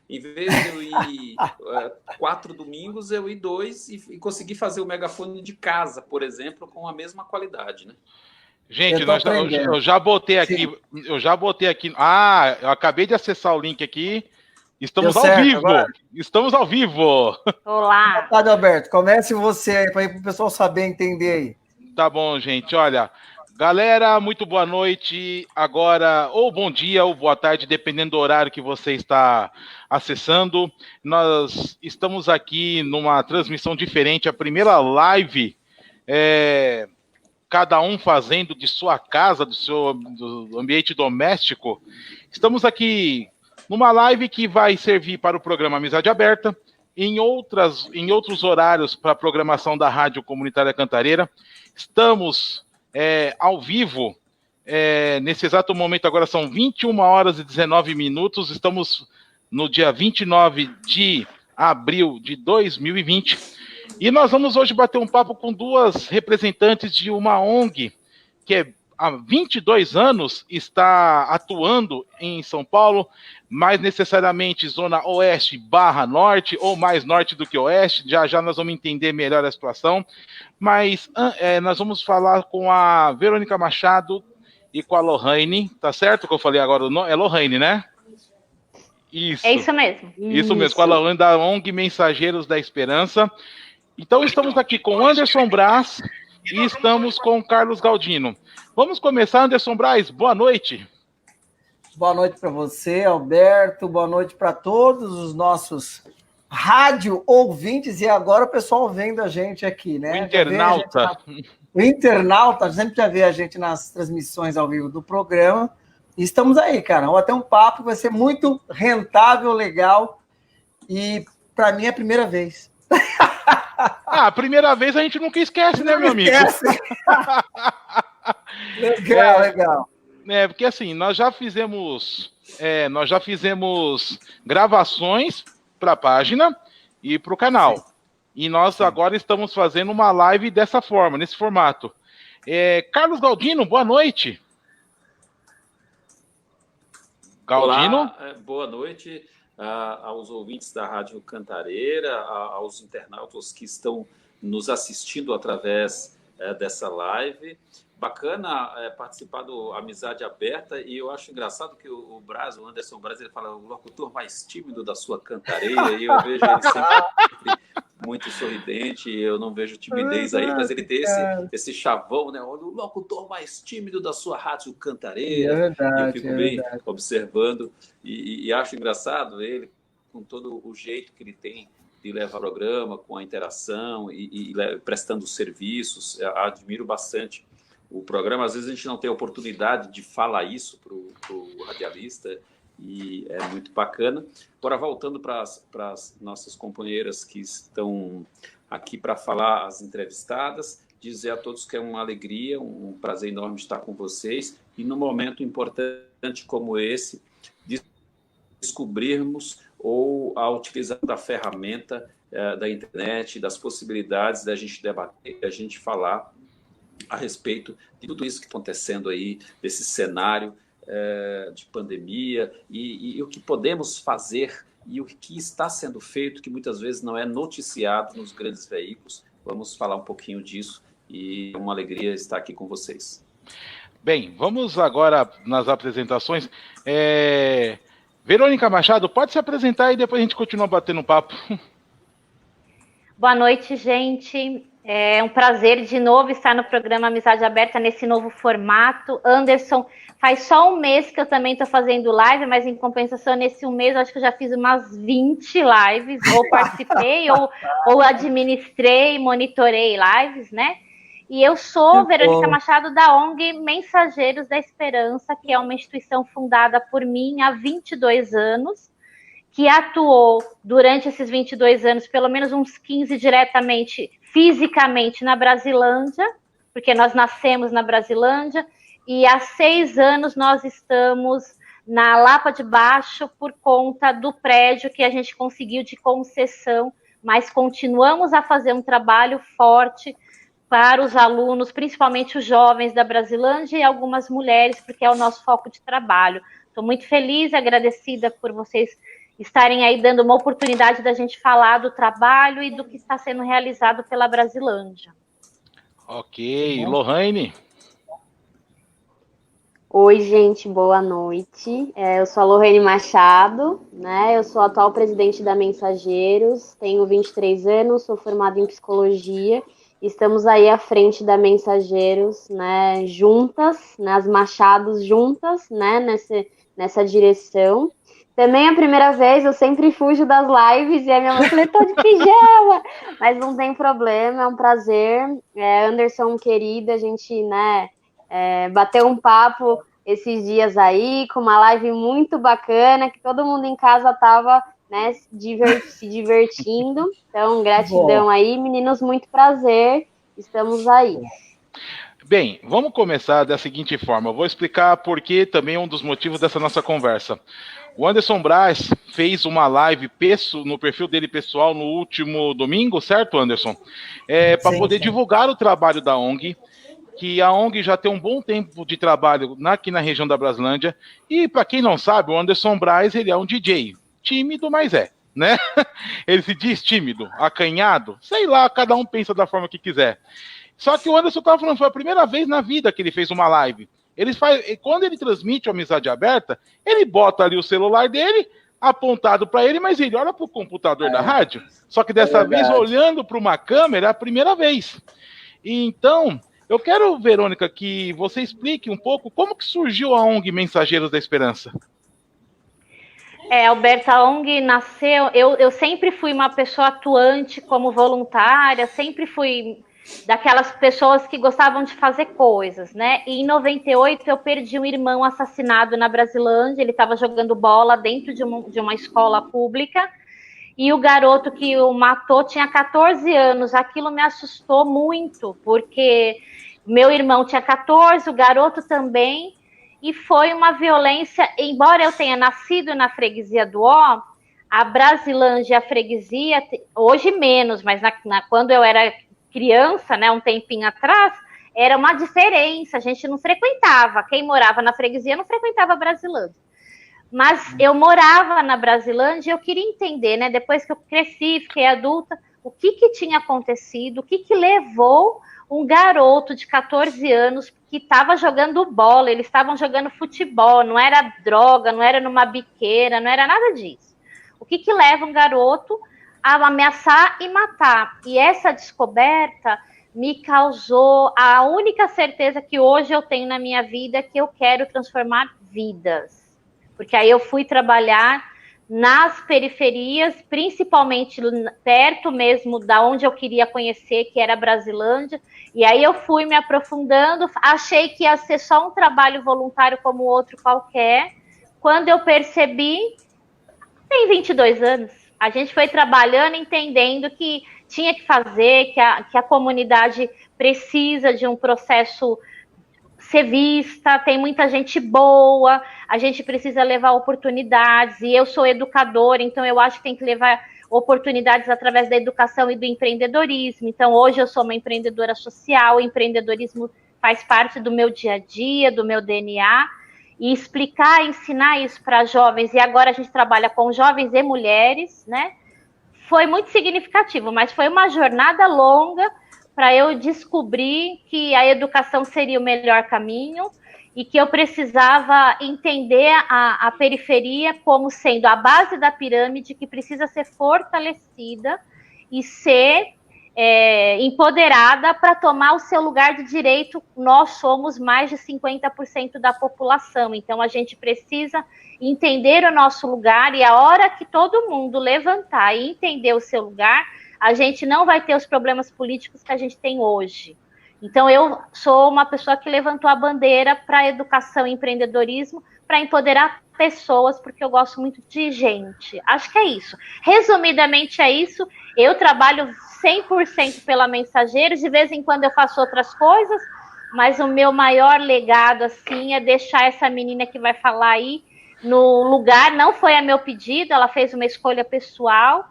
Em vez de eu ir 4 domingos, eu ir 2 e conseguir fazer o megafone de casa, por exemplo, com a mesma qualidade, né? Gente, eu já botei aqui. Sim. Eu já botei aqui. Eu acabei de acessar o link aqui. Estamos ao vivo! Agora. Estamos ao vivo! Olá! Boa tarde, Alberto. Comece você aí, para o pessoal saber entender aí. Tá bom, gente. Olha, galera, muito boa noite. Agora, ou bom dia, ou boa tarde, dependendo do horário que você está acessando. Nós estamos aqui numa transmissão diferente, a primeira live, cada um fazendo de sua casa, do ambiente doméstico. Estamos aqui numa live que vai servir para o programa Amizade Aberta, em outros horários para a programação da Rádio Comunitária Cantareira. Estamos ao vivo, nesse exato momento agora são 21 horas e 19 minutos, estamos no dia 29 de abril de 2020, e nós vamos hoje bater um papo com duas representantes de uma ONG que há 22 anos está atuando em São Paulo, mais necessariamente zona oeste/norte, ou mais norte do que oeste, já nós vamos entender melhor a situação, mas nós vamos falar com a Verônica Machado e com a Lohane, tá certo que eu falei agora? É Lohane, né? Isso. É isso mesmo. Isso mesmo, com a Lohane da ONG Mensageiros da Esperança. Então estamos aqui com Anderson Braz e estamos com Carlos Galdino. Vamos começar, Anderson Braz, boa noite. Boa noite para você, Alberto, boa noite para todos os nossos rádio ouvintes, e agora o pessoal vendo a gente aqui, né? O internauta. O internauta sempre já vê a gente nas transmissões ao vivo do programa, e estamos aí, cara, vamos bater um papo, vai ser muito rentável, legal, e para mim é a primeira vez. A primeira vez a gente nunca esquece, né, meu amigo? Legal. Porque assim, nós já fizemos gravações para a página e para o canal. Sim. E nós agora estamos fazendo uma live dessa forma, nesse formato. Carlos Galdino, boa noite. Galdino? Olá, boa noite aos ouvintes da Rádio Cantareira, aos internautas que estão nos assistindo através dessa live. Bacana participar do Amizade Aberta, e eu acho engraçado que o Anderson Braz, ele fala o locutor mais tímido da sua cantareira, e eu vejo ele sempre muito sorridente, eu não vejo timidez aí, mas ele tem esse chavão, né? O locutor mais tímido da sua rádio cantareira. É verdade, eu fico bem observando, e acho engraçado ele, com todo o jeito que ele tem de levar o programa, com a interação e prestando serviços. Eu admiro bastante o programa. Às vezes a gente não tem a oportunidade de falar isso para o radialista, e é muito bacana. Agora, voltando para as nossas companheiras que estão aqui para falar, as entrevistadas, dizer a todos que é uma alegria, um prazer enorme estar com vocês, e num momento importante como esse, de descobrirmos ou a utilização da ferramenta da internet, das possibilidades da gente debater, da gente falar a respeito de tudo isso que está acontecendo aí, desse cenário de pandemia, e o que podemos fazer e o que está sendo feito, que muitas vezes não é noticiado nos grandes veículos. Vamos falar um pouquinho disso, e é uma alegria estar aqui com vocês. Bem, vamos agora nas apresentações. Verônica Machado, pode se apresentar e depois a gente continua batendo papo. Boa noite, gente. É um prazer de novo estar no programa Amizade Aberta nesse novo formato. Anderson, faz só um mês que eu também estou fazendo live, mas em compensação, nesse um mês, eu acho que eu já fiz umas 20 lives, ou participei, ou administrei, monitorei lives, né? E eu sou Verônica Machado, da ONG Mensageiros da Esperança, que é uma instituição fundada por mim há 22 anos, que atuou durante esses 22 anos, pelo menos uns 15 diretamente, fisicamente, na Brasilândia, porque nós nascemos na Brasilândia, e há 6 anos nós estamos na Lapa de Baixo por conta do prédio que a gente conseguiu de concessão, mas continuamos a fazer um trabalho forte para os alunos, principalmente os jovens da Brasilândia e algumas mulheres, porque é o nosso foco de trabalho. Estou muito feliz e agradecida por vocês estarem aí dando uma oportunidade da gente falar do trabalho e do que está sendo realizado pela Brasilândia. Ok, Lohane. Oi, gente, boa noite. Eu sou a Lohane Machado, né? Eu sou a atual presidente da Mensageiros, tenho 23 anos, sou formada em psicologia. Estamos aí à frente da Mensageiros, né? Juntas, né? As Machados juntas, né? Nessa direção. Também é a primeira vez, eu sempre fujo das lives e a minha mãe falou, tô de pijama, mas não tem problema, é um prazer. Anderson, querida, a gente, né? Bateu um papo esses dias aí, com uma live muito bacana, que todo mundo em casa estava, né, se divertindo. Então, gratidão aí, meninos, muito prazer, estamos aí. Bem, vamos começar da seguinte forma, eu vou explicar por que também um dos motivos dessa nossa conversa. O Anderson Braz fez uma live no perfil dele pessoal no último domingo, certo, Anderson? Para poder divulgar o trabalho da ONG, que a ONG já tem um bom tempo de trabalho aqui na região da Brasilândia, e para quem não sabe, o Anderson Braz, ele é um DJ, tímido, mas né? Ele se diz tímido, acanhado, sei lá, cada um pensa da forma que quiser. Só que o Anderson estava falando, foi a primeira vez na vida que ele fez uma live. Quando ele transmite a Amizade Aberta, ele bota ali o celular dele, apontado para ele, mas ele olha para o computador da rádio, só que dessa vez olhando para uma câmera, é a primeira vez. E então, eu quero, Verônica, que você explique um pouco como que surgiu a ONG Mensageiros da Esperança. Alberta, a ONG nasceu... Eu sempre fui uma pessoa atuante como voluntária, sempre fui daquelas pessoas que gostavam de fazer coisas, né? E em 98 eu perdi um irmão assassinado na Brasilândia, ele estava jogando bola dentro de uma escola pública, e o garoto que o matou tinha 14 anos. Aquilo me assustou muito, porque meu irmão tinha 14, o garoto também, e foi uma violência, embora eu tenha nascido na freguesia do Ó, a Brasilândia e a freguesia, hoje menos, mas quando eu era criança, né, um tempinho atrás, era uma diferença, a gente não frequentava, quem morava na freguesia não frequentava a Brasilândia. Mas eu morava na Brasilândia e eu queria entender, né, depois que eu cresci, fiquei adulta, o que tinha acontecido, o que levou um garoto de 14 anos que estava jogando bola, eles estavam jogando futebol, não era droga, não era numa biqueira, não era nada disso. O que leva um garoto a ameaçar e matar? E essa descoberta me causou a única certeza que hoje eu tenho na minha vida, que eu quero transformar vidas. Porque aí eu fui trabalhar nas periferias, principalmente perto mesmo da onde eu queria conhecer, que era a Brasilândia, e aí eu fui me aprofundando, achei que ia ser só um trabalho voluntário como outro qualquer. Quando eu percebi, tem 22 anos, a gente foi trabalhando, entendendo que tinha que fazer, que a comunidade precisa de um processo ser vista, tem muita gente boa, a gente precisa levar oportunidades, e eu sou educadora, então eu acho que tem que levar oportunidades através da educação e do empreendedorismo. Então hoje eu sou uma empreendedora social, o empreendedorismo faz parte do meu dia a dia, do meu DNA, e explicar, ensinar isso para jovens, e agora a gente trabalha com jovens e mulheres, né? Foi muito significativo, mas foi uma jornada longa para eu descobrir que a educação seria o melhor caminho e que eu precisava entender a periferia como sendo a base da pirâmide, que precisa ser fortalecida e ser empoderada para tomar o seu lugar de direito. Nós somos mais de 50% da população, então a gente precisa entender o nosso lugar, e a hora que todo mundo levantar e entender o seu lugar, a gente não vai ter os problemas políticos que a gente tem hoje. Então, eu sou uma pessoa que levantou a bandeira para a educação e empreendedorismo, para empoderar pessoas, porque eu gosto muito de gente. Acho que é isso. Resumidamente, é isso. Eu trabalho 100% pela Mensageiros, de vez em quando eu faço outras coisas, mas o meu maior legado, assim, é deixar essa menina que vai falar aí no lugar. Não foi a meu pedido, ela fez uma escolha pessoal,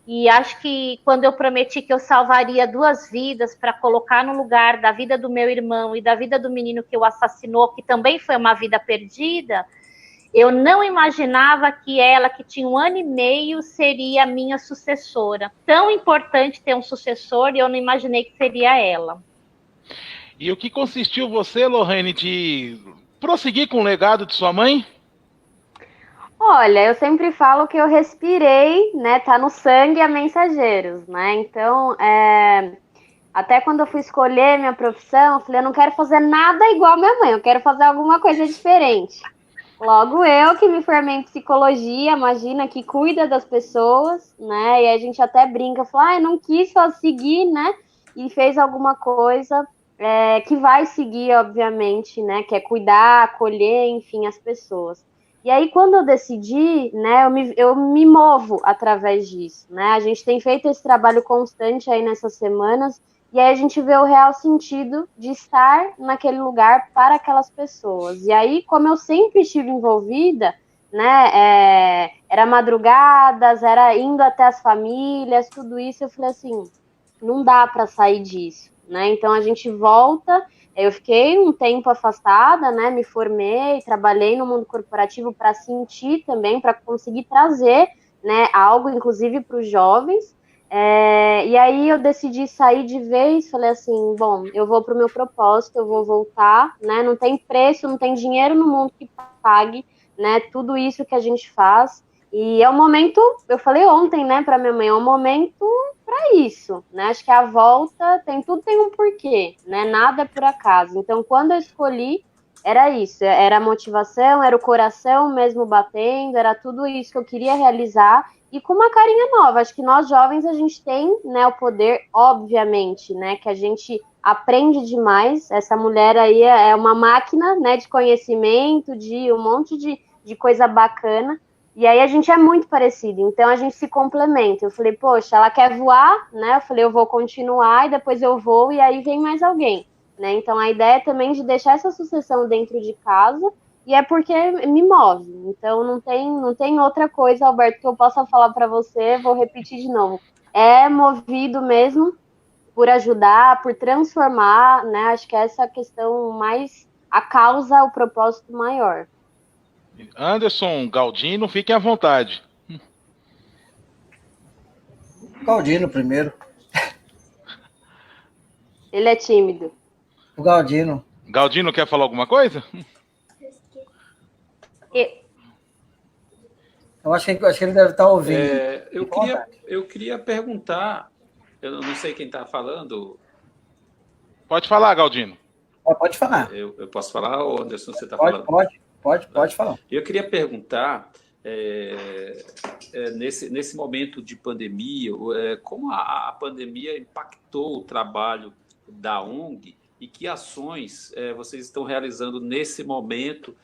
e acho que quando eu prometi que eu salvaria 2 vidas para colocar no lugar da vida do meu irmão e da vida do menino que o assassinou, que também foi uma vida perdida, Eu não imaginava que ela, que tinha 1 ano e meio, seria a minha sucessora. Tão importante ter um sucessor, e eu não imaginei que seria ela. E o que consistiu você, Lorraine, de prosseguir com o legado de sua mãe? Olha, eu sempre falo que eu respirei, né? Tá no sangue a Mensageiros, né? Então, até quando eu fui escolher minha profissão, eu falei, eu não quero fazer nada igual a minha mãe, eu quero fazer alguma coisa diferente. Logo eu que me formei em psicologia, imagina, que cuida das pessoas, né? E a gente até brinca, fala, não quis só seguir, né? E fez alguma coisa que vai seguir, obviamente, né? Que é cuidar, acolher, enfim, as pessoas. E aí, quando eu decidi, né, eu me movo através disso, né? A gente tem feito esse trabalho constante aí nessas semanas, e aí a gente vê o real sentido de estar naquele lugar para aquelas pessoas. E aí, como eu sempre estive envolvida, né, era madrugadas, era indo até as famílias, tudo isso, eu falei assim, não dá para sair disso, né? Então a gente volta. Eu fiquei um tempo afastada, né? Me formei, trabalhei no mundo corporativo para sentir também, para conseguir trazer, né, algo, inclusive, para os jovens. E aí eu decidi sair de vez, falei assim, bom, eu vou para o meu propósito, eu vou voltar, né? Não tem preço, não tem dinheiro no mundo que pague, né? Tudo isso que a gente faz. E é um momento, eu falei ontem, né, para minha mãe, é um momento para isso, né? Acho que a volta tudo tem um porquê, né? Nada é por acaso. Então, quando eu escolhi, era isso, era a motivação, era o coração mesmo batendo, era tudo isso que eu queria realizar e com uma carinha nova. Acho que nós jovens a gente tem, né, o poder, obviamente, né, que a gente aprende demais. Essa mulher aí é uma máquina, né, de conhecimento, de um monte de coisa bacana. E aí a gente é muito parecido, então a gente se complementa. Eu falei, poxa, ela quer voar, né? Eu falei, eu vou continuar e depois eu vou e aí vem mais alguém, né? Então a ideia é também de deixar essa sucessão dentro de casa e é porque me move. Então não tem outra coisa, Alberto, que eu possa falar para você, vou repetir de novo. É movido mesmo por ajudar, por transformar, né? Acho que essa é a questão mais, a causa, o propósito maior. Anderson, Galdino, fiquem à vontade. Galdino primeiro. Ele é tímido. O Galdino. Galdino quer falar alguma coisa? Eu acho que ele deve estar ouvindo. Eu queria perguntar, eu não sei quem está falando. Pode falar, Galdino. Pode falar. Eu posso falar, ou Anderson, você está falando? Pode falar. Eu queria perguntar, nesse momento de pandemia, como a pandemia impactou o trabalho da ONG e que ações vocês estão realizando nesse momento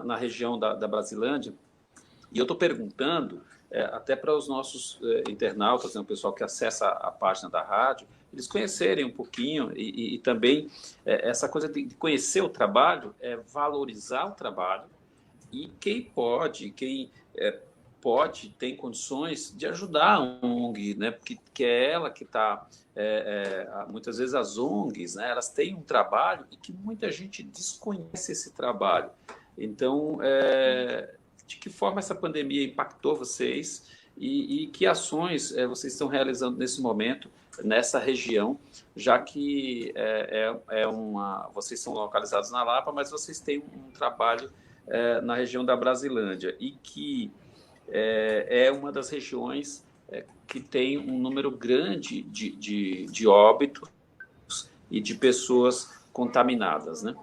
na região da Brasilândia. E eu estou perguntando, até para os nossos internautas, né, o pessoal que acessa a página da rádio, eles conhecerem um pouquinho e também essa coisa de conhecer o trabalho, valorizar o trabalho e quem pode, tem condições de ajudar a ONG, né? Porque é ela que está... muitas vezes as ONGs, né, elas têm um trabalho e que muita gente desconhece esse trabalho. Então, de que forma essa pandemia impactou vocês e que ações vocês estão realizando nesse momento, nessa região, já que vocês são localizados na Lapa, mas vocês têm um trabalho na região da Brasilândia e que é uma das regiões que tem um número grande de óbitos e de pessoas contaminadas, né?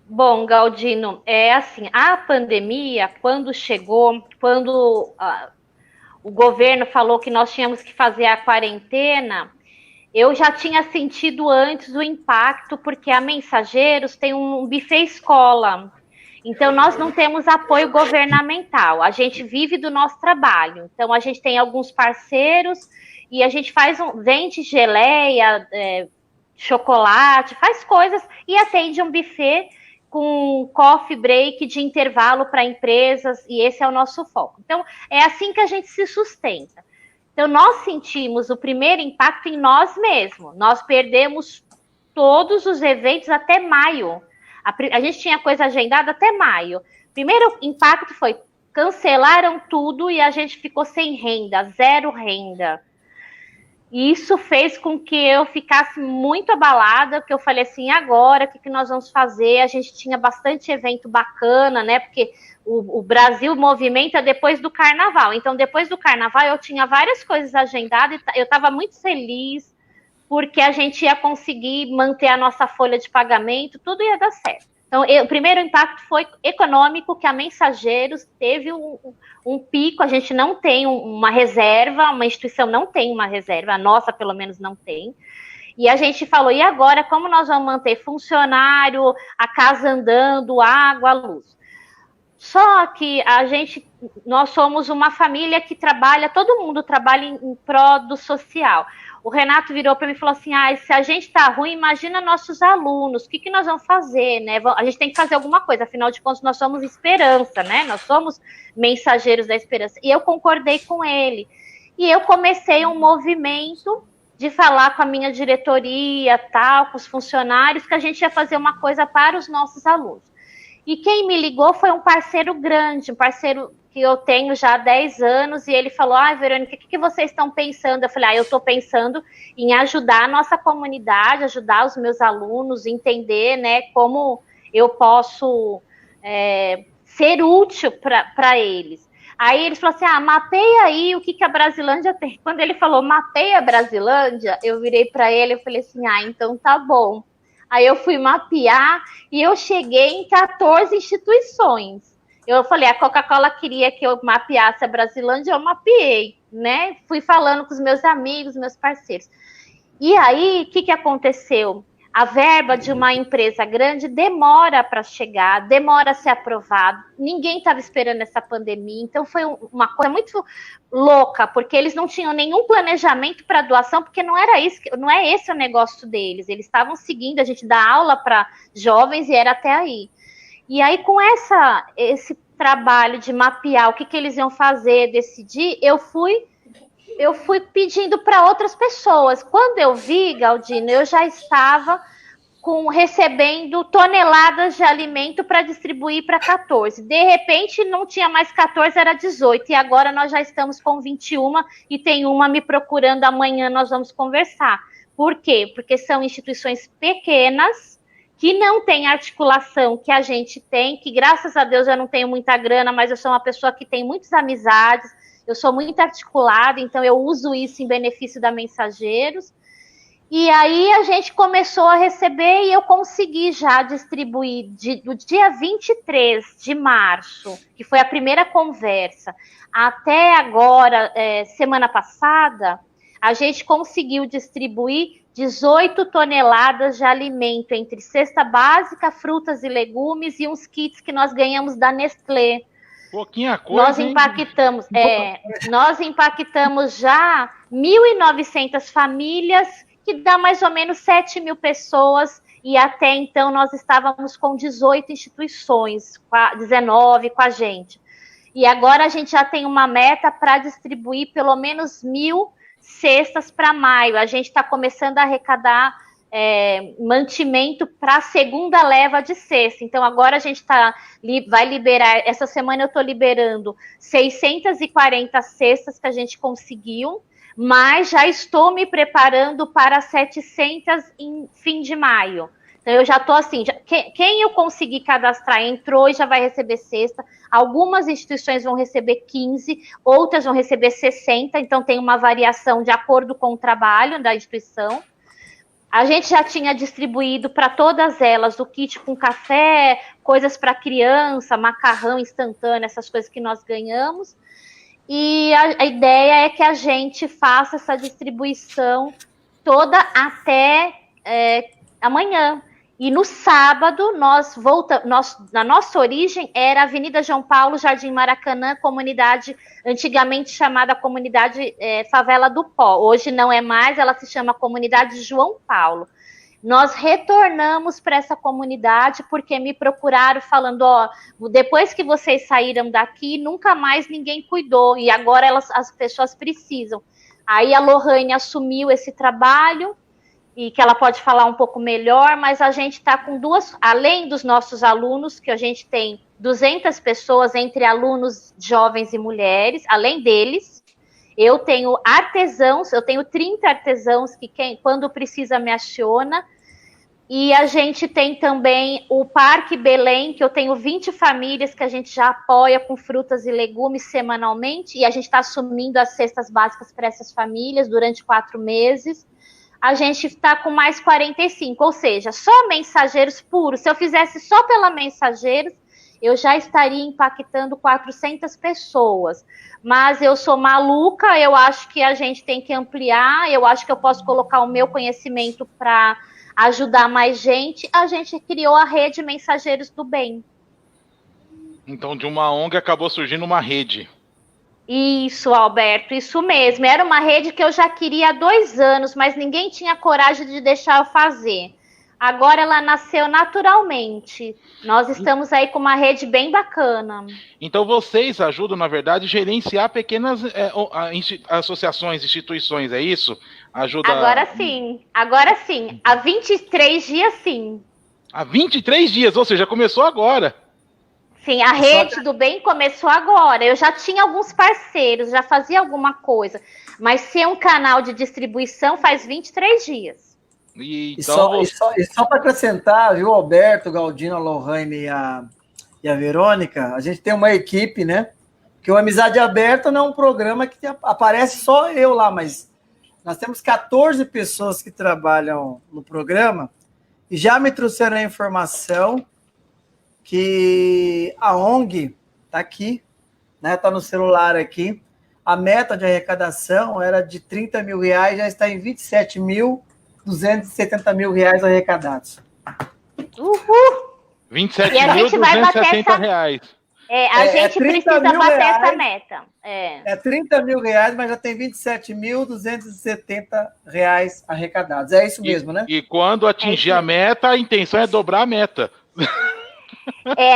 Bom, Galdino, assim, a pandemia, quando chegou, quando o governo falou que nós tínhamos que fazer a quarentena, eu já tinha sentido antes o impacto, porque a Mensageiros tem um buffet escola. Então, nós não temos apoio governamental, a gente vive do nosso trabalho. Então, a gente tem alguns parceiros e a gente vende geleia, chocolate, faz coisas e atende um buffet com coffee break de intervalo para empresas, e esse é o nosso foco. Então, é assim que a gente se sustenta. Então, nós sentimos o primeiro impacto em nós mesmos. Nós perdemos todos os eventos até maio. A gente tinha coisa agendada até maio. Primeiro impacto foi, cancelaram tudo e a gente ficou sem renda, 0 renda. E isso fez com que eu ficasse muito abalada, porque eu falei assim, agora, o que nós vamos fazer? A gente tinha bastante evento bacana, né? Porque o Brasil movimenta depois do Carnaval. Então, depois do Carnaval, eu tinha várias coisas agendadas e eu estava muito feliz, porque a gente ia conseguir manter a nossa folha de pagamento, tudo ia dar certo. Então, o primeiro impacto foi econômico, que a Mensageiros teve um pico, a gente não tem uma reserva, uma instituição não tem uma reserva, a nossa pelo menos não tem. E a gente falou, e agora, como nós vamos manter funcionário, a casa andando, água, luz? Só que nós somos uma família que trabalha, todo mundo trabalha em pró do social. O Renato virou para mim e falou assim, se a gente está ruim, imagina nossos alunos, o que nós vamos fazer, né? A gente tem que fazer alguma coisa, afinal de contas, nós somos esperança, né? Nós somos mensageiros da esperança. E eu concordei com ele. E eu comecei um movimento de falar com a minha diretoria, tal, com os funcionários, que a gente ia fazer uma coisa para os nossos alunos. E quem me ligou foi um parceiro grande, um parceiro que eu tenho já há 10 anos, e ele falou, Verônica, o que vocês estão pensando? Eu falei, eu estou pensando em ajudar a nossa comunidade, ajudar os meus alunos, entender, né, como eu posso ser útil para eles. Aí ele falou assim, mapeia aí o que a Brasilândia tem. Quando ele falou, mapeia a Brasilândia, eu virei para ele e falei assim, então tá bom. Aí eu fui mapear e eu cheguei em 14 instituições. Eu falei, a Coca-Cola queria que eu mapeasse a Brasilândia, eu mapeei, né? Fui falando com os meus amigos, meus parceiros. E aí, o que aconteceu? A verba de uma empresa grande demora para chegar, demora a ser aprovado. Ninguém estava esperando essa pandemia, então foi uma coisa muito louca, porque eles não tinham nenhum planejamento para doação, porque não é esse o negócio deles. Eles estavam seguindo, a gente dá aula para jovens e era até aí. E aí, com esse trabalho de mapear o que eles iam fazer, decidir, eu fui pedindo para outras pessoas. Quando eu vi, Galdino, eu já estava recebendo toneladas de alimento para distribuir para 14. De repente, não tinha mais 14, era 18. E agora nós já estamos com 21 e tem uma me procurando amanhã, nós vamos conversar. Por quê? Porque são instituições pequenas, que não tem articulação que a gente tem, que graças a Deus eu não tenho muita grana, mas eu sou uma pessoa que tem muitas amizades, eu sou muito articulada, então eu uso isso em benefício da Mensageiros. E aí a gente começou a receber e eu consegui já distribuir do dia 23 de março, que foi a primeira conversa, até agora, semana passada, a gente conseguiu distribuir 18 toneladas de alimento, entre cesta básica, frutas e legumes e uns kits que nós ganhamos da Nestlé. Pouquinha coisa, nós impactamos já 1.900 famílias, que dá mais ou menos 7.000 pessoas, e até então nós estávamos com 18 instituições, 19 com a gente. E agora a gente já tem uma meta para distribuir pelo menos 1.000 cestas para maio. A gente está começando a arrecadar mantimento para a segunda leva de cesta. Então, agora a gente vai liberar, essa semana eu estou liberando 640 cestas que a gente conseguiu, mas já estou me preparando para 700 em fim de maio. Então, eu já estou assim, quem eu conseguir cadastrar entrou e já vai receber cesta. Algumas instituições vão receber 15, outras vão receber 60, então tem uma variação de acordo com o trabalho da instituição. A gente já tinha distribuído para todas elas o kit com café, coisas para criança, macarrão instantâneo, essas coisas que nós ganhamos. E a ideia é que a gente faça essa distribuição toda até amanhã. E no sábado, nós voltamos. Na nossa origem era Avenida João Paulo, Jardim Maracanã, comunidade antigamente chamada Comunidade Favela do Pó. Hoje não é mais, ela se chama Comunidade João Paulo. Nós retornamos para essa comunidade porque me procuraram falando, depois que vocês saíram daqui, nunca mais ninguém cuidou, e agora as pessoas precisam. Aí a Lohane assumiu esse trabalho, e que ela pode falar um pouco melhor, mas a gente está com além dos nossos alunos, que a gente tem 200 pessoas entre alunos jovens e mulheres, além deles, eu tenho artesãos, eu tenho 30 artesãos que quando precisa me aciona, e a gente tem também o Parque Belém, que eu tenho 20 famílias que a gente já apoia com frutas e legumes semanalmente, e a gente está assumindo as cestas básicas para essas famílias durante 4 meses. A gente está com mais 45, ou seja, só mensageiros puros. Se eu fizesse só pela Mensageiros, eu já estaria impactando 400 pessoas. Mas eu sou maluca, eu acho que a gente tem que ampliar, eu acho que eu posso colocar o meu conhecimento para ajudar mais gente. A gente criou a rede Mensageiros do Bem. Então, de uma ONG acabou surgindo uma rede. Isso, Alberto, isso mesmo. Era uma rede que eu já queria há 2 anos, mas ninguém tinha coragem de deixar eu fazer. Agora ela nasceu naturalmente. Nós estamos aí com uma rede bem bacana. Então vocês ajudam, na verdade, a gerenciar pequenas associações, instituições, é isso? Ajuda... Agora sim. Há 23 dias, sim. Há 23 dias, ou seja, começou agora. Sim, a rede do bem começou agora. Eu já tinha alguns parceiros, já fazia alguma coisa. Mas ser um canal de distribuição faz 23 dias. E só para acrescentar, viu, Alberto, Galdino, a Lohane e a Verônica, a gente tem uma equipe, né? Que o Amizade Aberta não é um programa que aparece só eu lá, mas nós temos 14 pessoas que trabalham no programa e já me trouxeram a informação que a ONG está aqui, né? Está no celular aqui. A meta de arrecadação era de R$30 mil, já está em R$27.270 arrecadados. Uhul! R$27.270. A gente precisa bater essa meta. É R$30 mil, mas já tem R$27.270 arrecadados. É isso mesmo, né? E quando atingir a meta, a intenção é dobrar a meta.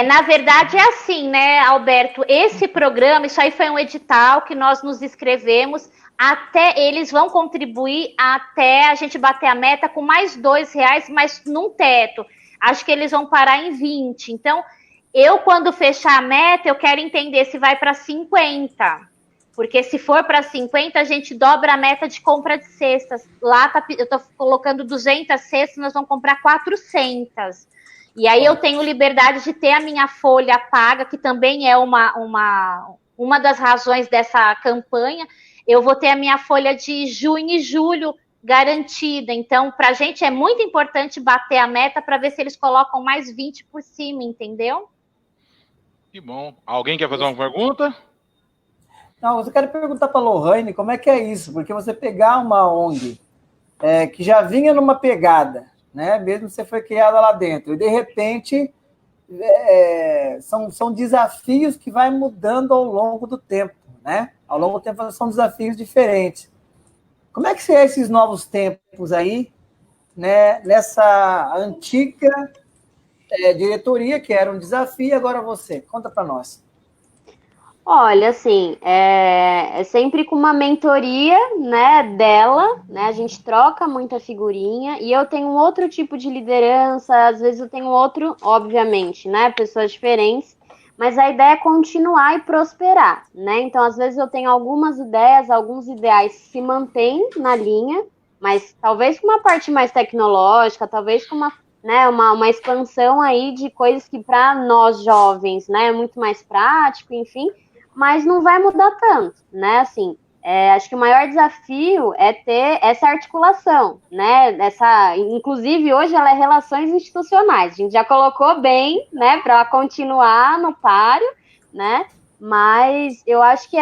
Na verdade é assim, né, Alberto? Esse programa, isso aí foi um edital que nós nos inscrevemos, até eles vão contribuir até a gente bater a meta com mais R$2, mas num teto. Acho que eles vão parar em 20. Então, eu, quando fechar a meta, eu quero entender se vai para 50. Porque se for para 50, a gente dobra a meta de compra de cestas. Lá eu estou colocando 200 cestas, nós vamos comprar 400. E aí eu tenho liberdade de ter a minha folha paga, que também é uma das razões dessa campanha. Eu vou ter a minha folha de junho e julho garantida. Então, para a gente é muito importante bater a meta para ver se eles colocam mais 20 por cima, entendeu? Que bom. Alguém quer fazer uma pergunta? Não, eu quero perguntar para a Lohane como é que é isso, porque você pegar uma ONG que já vinha numa pegada, né? Mesmo você foi criada lá dentro, e de repente são desafios que vai mudando ao longo do tempo, né? Ao longo do tempo são desafios diferentes. Como é que são esses novos tempos aí, né? Nessa antiga diretoria, que era um desafio, agora você. Conta para nós. Olha, assim, é sempre com uma mentoria, né, dela, né, a gente troca muita figurinha, e eu tenho um outro tipo de liderança, às vezes eu tenho outro, obviamente, né, pessoas diferentes, mas a ideia é continuar e prosperar, né, então às vezes eu tenho algumas ideias, alguns ideais se mantêm na linha, mas talvez com uma parte mais tecnológica, talvez com uma expansão aí de coisas que para nós jovens, né, é muito mais prático, enfim, mas não vai mudar tanto, né, assim, acho que o maior desafio é ter essa articulação, né, inclusive hoje ela é relações institucionais, a gente já colocou bem, né, para continuar no páreo, né, mas eu acho que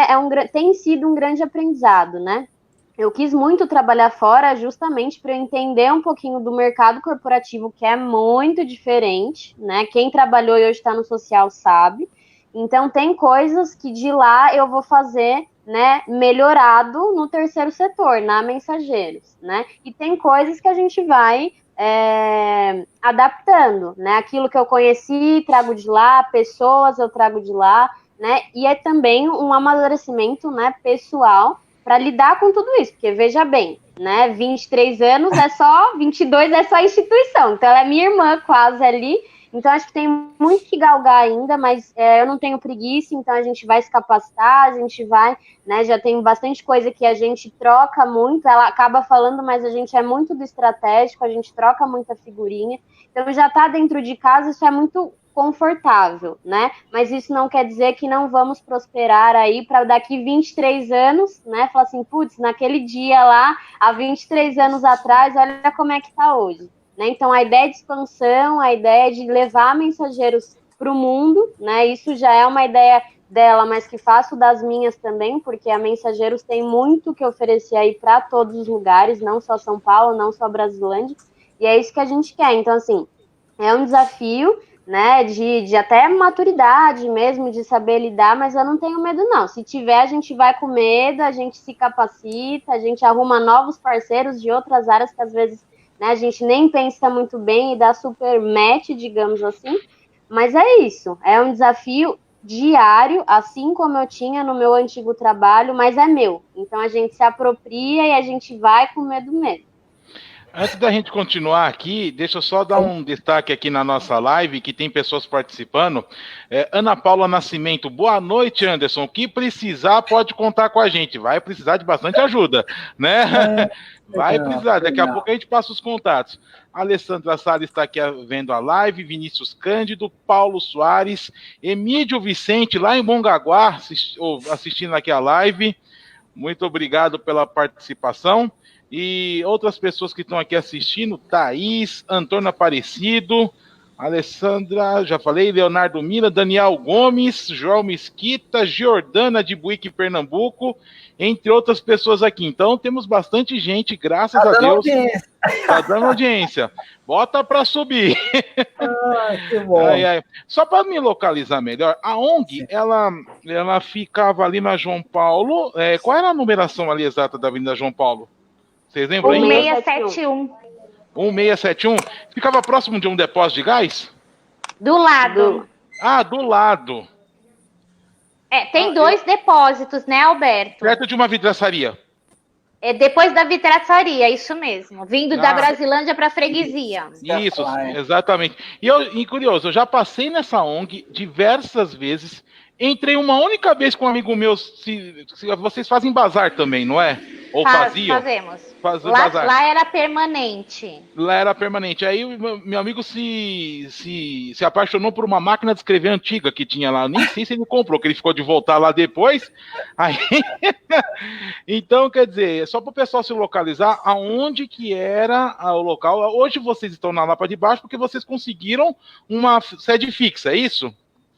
tem sido um grande aprendizado, né. Eu quis muito trabalhar fora justamente para entender um pouquinho do mercado corporativo, que é muito diferente, né, quem trabalhou e hoje está no social sabe. Então, tem coisas que de lá eu vou fazer, né, melhorado no terceiro setor, na Mensageiros, né? E tem coisas que a gente vai adaptando, né? Aquilo que eu conheci, trago de lá, pessoas eu trago de lá, né? E é também um amadurecimento, né, pessoal, para lidar com tudo isso, porque veja bem, né, 23 anos é só, 22 é só instituição, então ela é minha irmã quase ali, então acho que tem muito que galgar ainda, mas eu não tenho preguiça, então a gente vai se capacitar, a gente vai, né, já tem bastante coisa que a gente troca muito, ela acaba falando, mas a gente é muito do estratégico, a gente troca muita figurinha, então já tá dentro de casa, isso é muito confortável, né? Mas isso não quer dizer que não vamos prosperar aí para daqui 23 anos, né? Falar assim, putz, naquele dia lá, há 23 anos atrás, olha como é que tá hoje, né? Então a ideia de expansão, a ideia de levar mensageiros para o mundo, né? Isso já é uma ideia dela, mas que faço das minhas também, porque a Mensageiros tem muito que oferecer aí para todos os lugares, não só São Paulo, não só Brasilândia, e é isso que a gente quer. Então, assim, é um desafio, né, de até maturidade mesmo, de saber lidar, mas eu não tenho medo não, se tiver a gente vai com medo, a gente se capacita, a gente arruma novos parceiros de outras áreas que às vezes, né, a gente nem pensa muito bem e dá super match, digamos assim, mas é isso, é um desafio diário, assim como eu tinha no meu antigo trabalho, mas é meu, então a gente se apropria e a gente vai com medo mesmo. Antes da gente continuar aqui, deixa eu só dar um destaque aqui na nossa live, que tem pessoas participando. Ana Paula Nascimento, boa noite, Anderson. O que precisar, pode contar com a gente. Vai precisar de bastante ajuda, né? Vai precisar, daqui a pouco a gente passa os contatos. A Alessandra Salles está aqui vendo a live, Vinícius Cândido, Paulo Soares, Emílio Vicente, lá em Mongaguá, assistindo aqui a live. Muito obrigado pela participação. E outras pessoas que estão aqui assistindo, Thaís, Antônio Aparecido, Alessandra, já falei, Leonardo Mira, Daniel Gomes, João Mesquita, Giordana de Buíque, Pernambuco, entre outras pessoas aqui. Então temos bastante gente, graças a Deus. Está dando audiência. Bota para subir. Que bom. Só para me localizar melhor, a ONG, ela ficava ali na João Paulo. Qual era a numeração ali exata da Avenida João Paulo? Vocês lembram aí? 1671. 1671. Ficava próximo de um depósito de gás? Do lado. Do lado. Tem dois depósitos, né, Alberto? Perto de uma vidraçaria. Depois da vidraçaria, isso mesmo. Vindo da Brasilândia para a freguesia. Isso, exatamente. E curioso, eu já passei nessa ONG diversas vezes. Entrei uma única vez com um amigo meu. Se vocês fazem bazar também, não é? Ou faziam? Fazemos. Bazar. Lá era permanente. Aí meu amigo se apaixonou por uma máquina de escrever antiga que tinha lá. Eu nem sei se ele comprou, que ele ficou de voltar lá depois. Aí... Então, quer dizer, só para o pessoal se localizar, aonde que era o local. Hoje vocês estão na Lapa de Baixo porque vocês conseguiram uma sede fixa, é isso?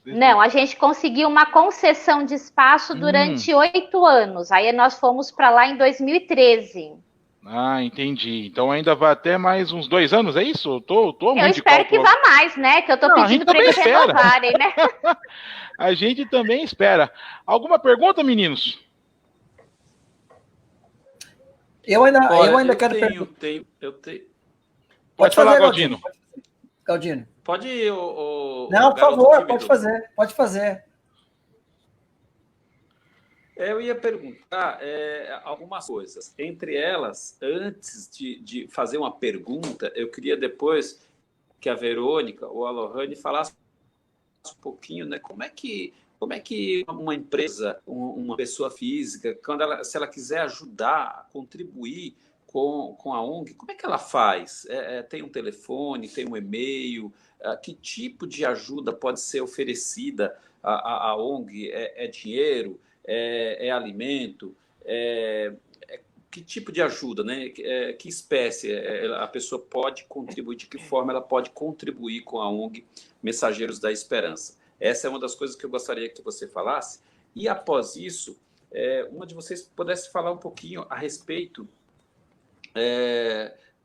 Não, a gente conseguiu uma concessão de espaço durante 8 anos. Aí nós fomos para lá em 2013. Entendi. Então ainda vai até mais uns 2 anos, é isso? Eu espero que vá mais, né? Que eu estou pedindo para eles renovarem, né? A gente também espera. Alguma pergunta, meninos? Eu ainda quero perguntar. Eu tenho. Pode falar, Galdino. Galdino. Pode ir, Não, por favor, pode fazer. Eu ia perguntar algumas coisas. Entre elas, antes de fazer uma pergunta, eu queria depois que a Verônica ou a Lohane falasse um pouquinho, né? Como é que uma empresa, uma pessoa física, se ela quiser ajudar, contribuir com a ONG, como é que ela faz? Tem um telefone, tem um e-mail? Que tipo de ajuda pode ser oferecida à ONG? É dinheiro? É alimento? Que tipo de ajuda, né? Que espécie a pessoa pode contribuir? De que forma ela pode contribuir com a ONG Mensageiros da Esperança? Essa é uma das coisas que eu gostaria que você falasse. E após isso, uma de vocês pudesse falar um pouquinho a respeito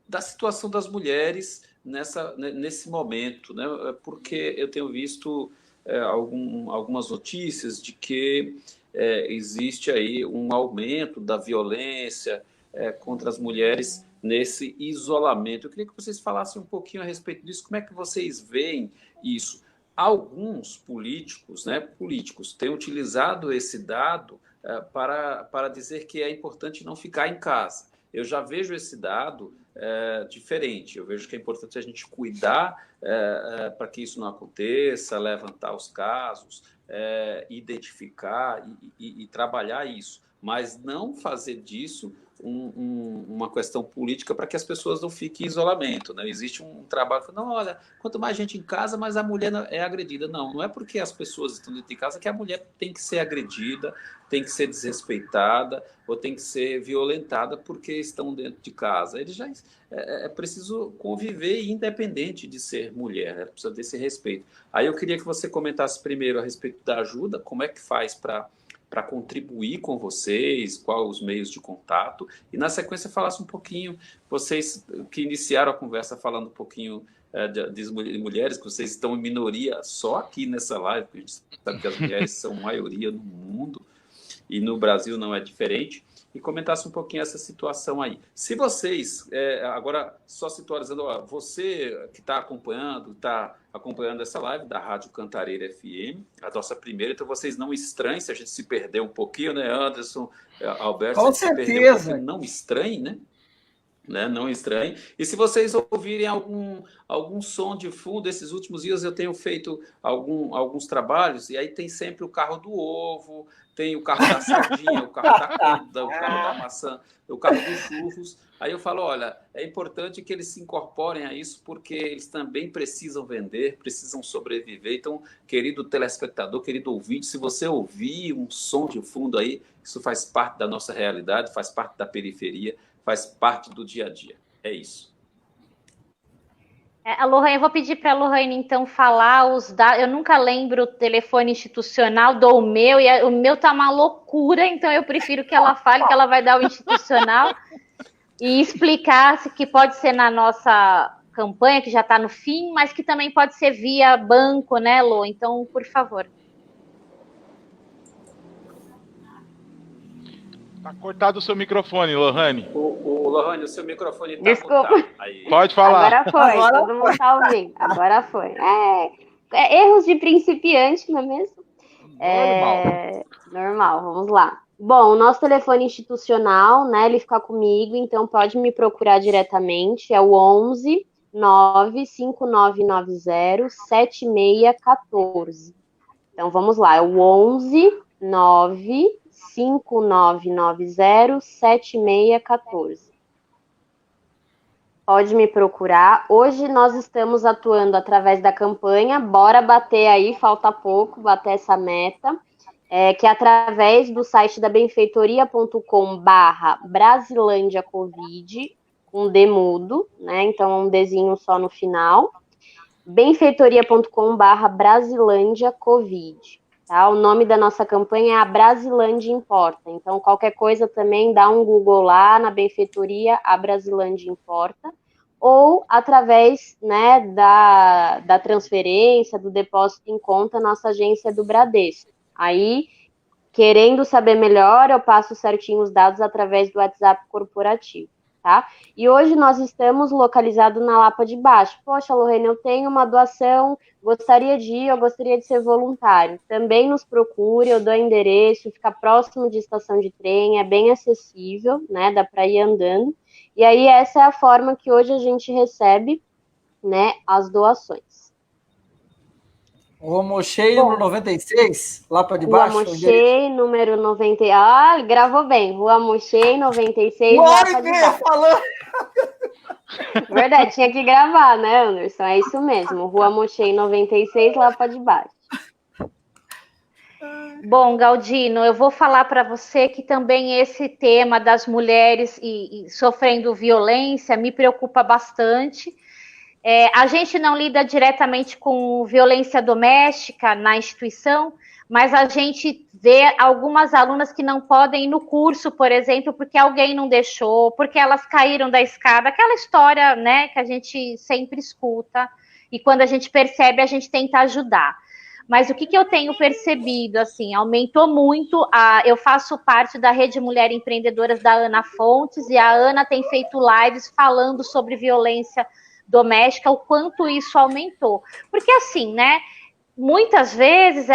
da situação das mulheres nesse momento, né? Porque eu tenho visto algumas notícias de que existe aí um aumento da violência contra as mulheres nesse isolamento. Eu queria que vocês falassem um pouquinho a respeito disso, como é que vocês veem isso. Alguns políticos têm utilizado esse dado para dizer que é importante não ficar em casa. Eu já vejo esse dado diferente. Eu vejo que é importante a gente cuidar para que isso não aconteça, levantar os casos, identificar e trabalhar isso, mas não fazer disso uma questão política para que as pessoas não fiquem em isolamento, né? Existe um trabalho, não, olha, quanto mais gente em casa, mais a mulher é agredida. Não é porque as pessoas estão dentro de casa que a mulher tem que ser agredida, tem que ser desrespeitada ou tem que ser violentada porque estão dentro de casa. Ele já é preciso conviver independente de ser mulher, né? Precisa desse respeito. Aí eu queria que você comentasse primeiro a respeito da ajuda, como é que faz para contribuir com vocês, quais os meios de contato, e na sequência falasse um pouquinho, vocês que iniciaram a conversa falando um pouquinho de mulheres, que vocês estão em minoria só aqui nessa live, porque a gente sabe que as mulheres são maioria no mundo, e no Brasil não é diferente, e comentasse um pouquinho essa situação aí. Se vocês, agora só situalizando, você que está acompanhando essa live da Rádio Cantareira FM, a nossa primeira, então vocês não estranhem se a gente se perder um pouquinho, né, Anderson, Alberto? Com certeza. Se perder um pouquinho, não estranhem, né? Não estranhem. E se vocês ouvirem algum som de fundo, esses últimos dias eu tenho feito alguns trabalhos, e aí tem sempre o carro do ovo, tem o carro da sardinha, o carro da comida, o carro da maçã, o carro dos churros. Aí eu falo, olha, é importante que eles se incorporem a isso, porque eles também precisam vender, precisam sobreviver. Então, querido telespectador, querido ouvinte, se você ouvir um som de fundo aí, isso faz parte da nossa realidade, faz parte da periferia, faz parte do dia a dia. É isso. A Lohane, eu vou pedir para a Lohane, então, falar os dados. Eu nunca lembro o telefone institucional, dou o meu, e o meu tá uma loucura, então eu prefiro que ela fale, que ela vai dar o institucional, e explicar que pode ser na nossa campanha, que já está no fim, mas que também pode ser via banco, né, Lô? Então, por favor. Tá cortado o seu microfone, Lohane. Lohane, o seu microfone tá Desculpa. mutado. Aí. Pode falar. Agora foi, todo mundo tá ouvindo. Agora foi. Erros de principiante, não é mesmo? Normal, vamos lá. Bom, o nosso telefone institucional, né, ele fica comigo, então pode me procurar diretamente, é o 11 95990 7614. Então vamos lá, é o 11 95990 7614. Pode me procurar. Hoje nós estamos atuando através da campanha Bora Bater Aí, falta pouco, bater essa meta, que é através do site da benfeitorias.com/Brasilândia-Covid, com D mudo, né? Então é um Dzinho só no final. benfeitorias.com/Brasilândia-Covid. Tá? O nome da nossa campanha é A Brasilândia Importa. Então, qualquer coisa também, dá um Google lá na benfeitoria, A Brasilândia Importa, ou através, né, da transferência, do depósito em conta, nossa agência do Bradesco. Aí, querendo saber melhor, eu passo certinho os dados através do WhatsApp corporativo. Tá? E hoje nós estamos localizados na Lapa de Baixo. Poxa, Lohane, eu tenho uma doação, gostaria de ir, eu gostaria de ser voluntário. Também nos procure, eu dou endereço, fica próximo de estação de trem, é bem acessível, né? Dá para ir andando. E aí essa é a forma que hoje a gente recebe, né, as doações. Rua Mochei, número 96, Lapa de Baixo. Rua Mochei, número 90. Ah, gravou bem. Rua Mochei, 96, Lapa de Baixo. Falando. Verdade, tinha que gravar, né, Anderson? É isso mesmo. Rua Mochei, 96, Lapa de Baixo. Bom, Galdino, eu vou falar para você que também esse tema das mulheres e sofrendo violência me preocupa bastante. A gente não lida diretamente com violência doméstica na instituição, mas a gente vê algumas alunas que não podem ir no curso, por exemplo, porque alguém não deixou, porque elas caíram da escada, aquela história, né, que a gente sempre escuta, e quando a gente percebe, a gente tenta ajudar. Mas o que eu tenho percebido, assim, aumentou muito, eu faço parte da Rede Mulher Empreendedoras da Ana Fontes, e a Ana tem feito lives falando sobre violência doméstica, o quanto isso aumentou. Porque assim, né, muitas vezes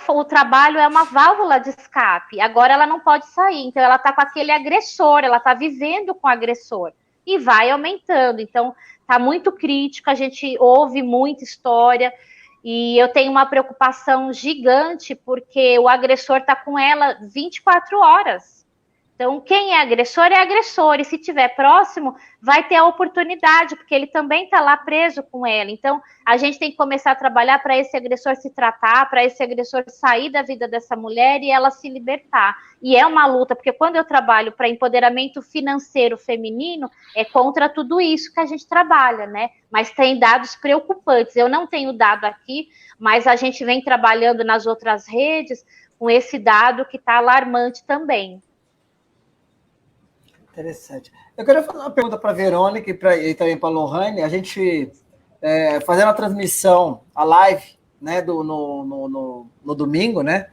o trabalho é uma válvula de escape, agora ela não pode sair, então ela está com aquele agressor, ela está vivendo com o agressor, e vai aumentando, então está muito crítico, a gente ouve muita história, e eu tenho uma preocupação gigante, porque o agressor está com ela 24 horas. Então, quem é agressor, e se estiver próximo, vai ter a oportunidade, porque ele também está lá preso com ela. Então, a gente tem que começar a trabalhar para esse agressor se tratar, para esse agressor sair da vida dessa mulher e ela se libertar. E é uma luta, porque quando eu trabalho para empoderamento financeiro feminino, é contra tudo isso que a gente trabalha, né? Mas tem dados preocupantes. Eu não tenho dado aqui, mas a gente vem trabalhando nas outras redes com esse dado que está alarmante também. Interessante. Eu quero fazer uma pergunta para a Verônica e também para a Lohane. A gente fazendo a transmissão, a live, né, no domingo, né?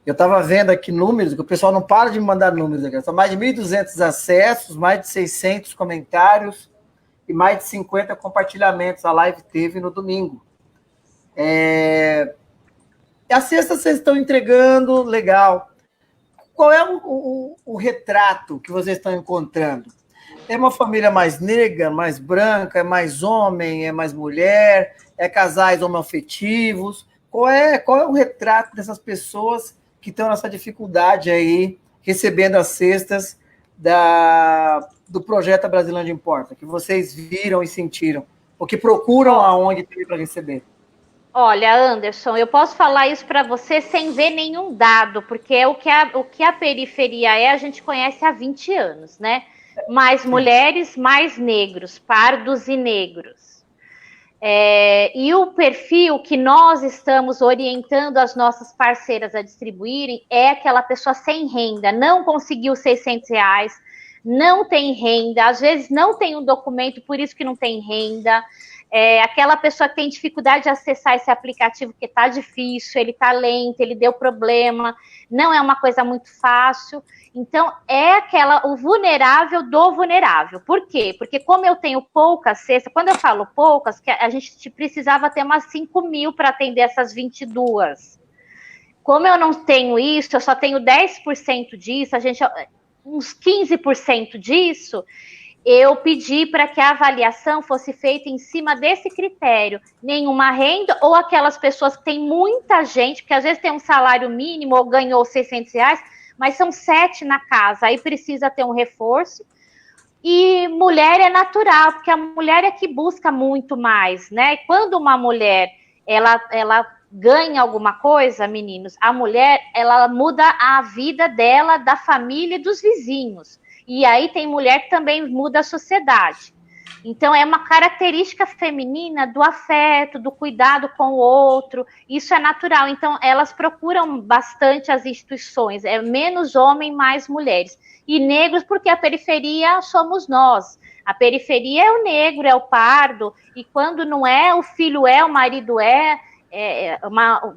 Eu estava vendo aqui números, que o pessoal não para de me mandar números aqui. São mais de 1.200 acessos, mais de 600 comentários e mais de 50 compartilhamentos a live teve no domingo. A cesta vocês estão entregando, legal. Qual é o retrato que vocês estão encontrando? É uma família mais negra, mais branca, é mais homem, é mais mulher, é casais homoafetivos? Qual é o retrato dessas pessoas que estão nessa dificuldade aí, recebendo as cestas do projeto Brasilândia Importa, que vocês viram e sentiram, ou que procuram a ONG para receber? Olha, Anderson, eu posso falar isso para você sem ver nenhum dado, porque é o que a periferia a gente conhece há 20 anos, né? Mais mulheres, mais negros, pardos e negros. E o perfil que nós estamos orientando as nossas parceiras a distribuírem é aquela pessoa sem renda, não conseguiu R$600, não tem renda, às vezes não tem um documento, por isso que não tem renda. Aquela pessoa que tem dificuldade de acessar esse aplicativo, que está difícil, ele está lento, ele deu problema, não é uma coisa muito fácil. Então, o vulnerável do vulnerável. Por quê? Porque como eu tenho poucas cestas, quando eu falo poucas, que a gente precisava ter umas 5.000 para atender essas 22. Como eu não tenho isso, eu só tenho 10% disso, uns 15% disso, eu pedi para que a avaliação fosse feita em cima desse critério. Nenhuma renda, ou aquelas pessoas que têm muita gente, porque às vezes tem um salário mínimo ou ganhou R$600, mas são 7 na casa, aí precisa ter um reforço. E mulher é natural, porque a mulher é que busca muito mais, né? Quando uma mulher, ela ganha alguma coisa, meninos, a mulher, ela muda a vida dela, da família e dos vizinhos. E aí tem mulher que também muda a sociedade. Então, é uma característica feminina do afeto, do cuidado com o outro. Isso é natural. Então, elas procuram bastante as instituições. É menos homem, mais mulheres. E negros, porque a periferia somos nós. A periferia é o negro, é o pardo. E quando não é, o filho é, o marido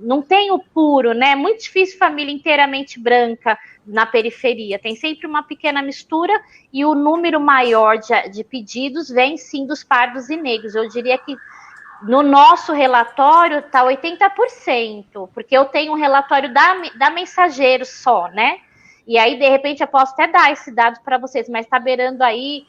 não tem o puro, né? É muito difícil família inteiramente branca na periferia. Tem sempre uma pequena mistura e o número maior de pedidos vem sim dos pardos e negros. Eu diria que no nosso relatório está 80%, porque eu tenho um relatório da Mensageiros só, né? E aí, de repente, eu posso até dar esse dado para vocês, mas está beirando aí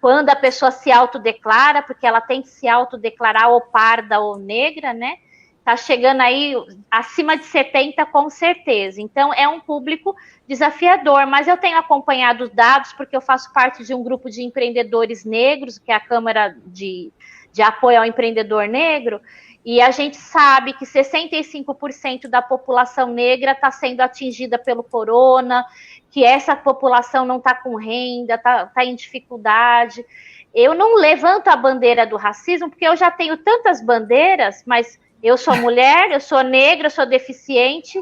quando a pessoa se autodeclara, porque ela tem que se autodeclarar ou parda ou negra, né? Está chegando aí acima de 70, com certeza. Então, é um público desafiador, mas eu tenho acompanhado os dados, porque eu faço parte de um grupo de empreendedores negros, que é a Câmara de Apoio ao Empreendedor Negro, e a gente sabe que 65% da população negra está sendo atingida pelo corona, que essa população não está com renda, está em dificuldade. Eu não levanto a bandeira do racismo, porque eu já tenho tantas bandeiras, mas eu sou mulher, eu sou negra, eu sou deficiente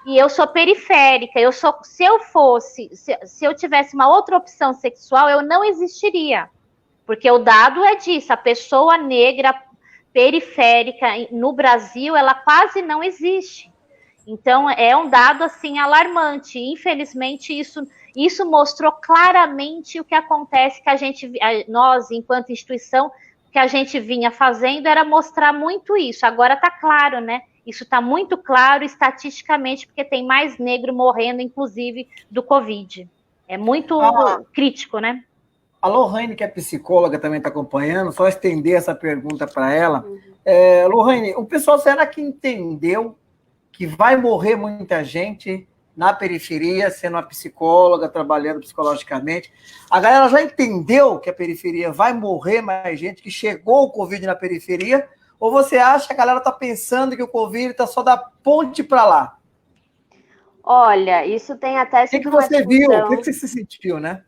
e eu sou periférica. Se eu tivesse uma outra opção sexual, eu não existiria. Porque o dado é disso, a pessoa negra periférica no Brasil, ela quase não existe. Então, é um dado, assim, alarmante. Infelizmente, isso mostrou claramente o que acontece, nós, enquanto instituição, que a gente vinha fazendo era mostrar muito isso. Agora está claro, né? Isso está muito claro estatisticamente, porque tem mais negro morrendo, inclusive, do Covid. É muito crítico, né? A Lohane, que é psicóloga, também está acompanhando, só estender essa pergunta para ela. Lohane, o pessoal será que entendeu que vai morrer muita gente na periferia, sendo uma psicóloga, trabalhando psicologicamente? A galera já entendeu que a periferia vai morrer mais gente, que chegou o Covid na periferia? Ou você acha que a galera está pensando que o Covid está só da ponte para lá? Olha, isso tem até sido uma discussão. O que você viu? O que você se sentiu, né?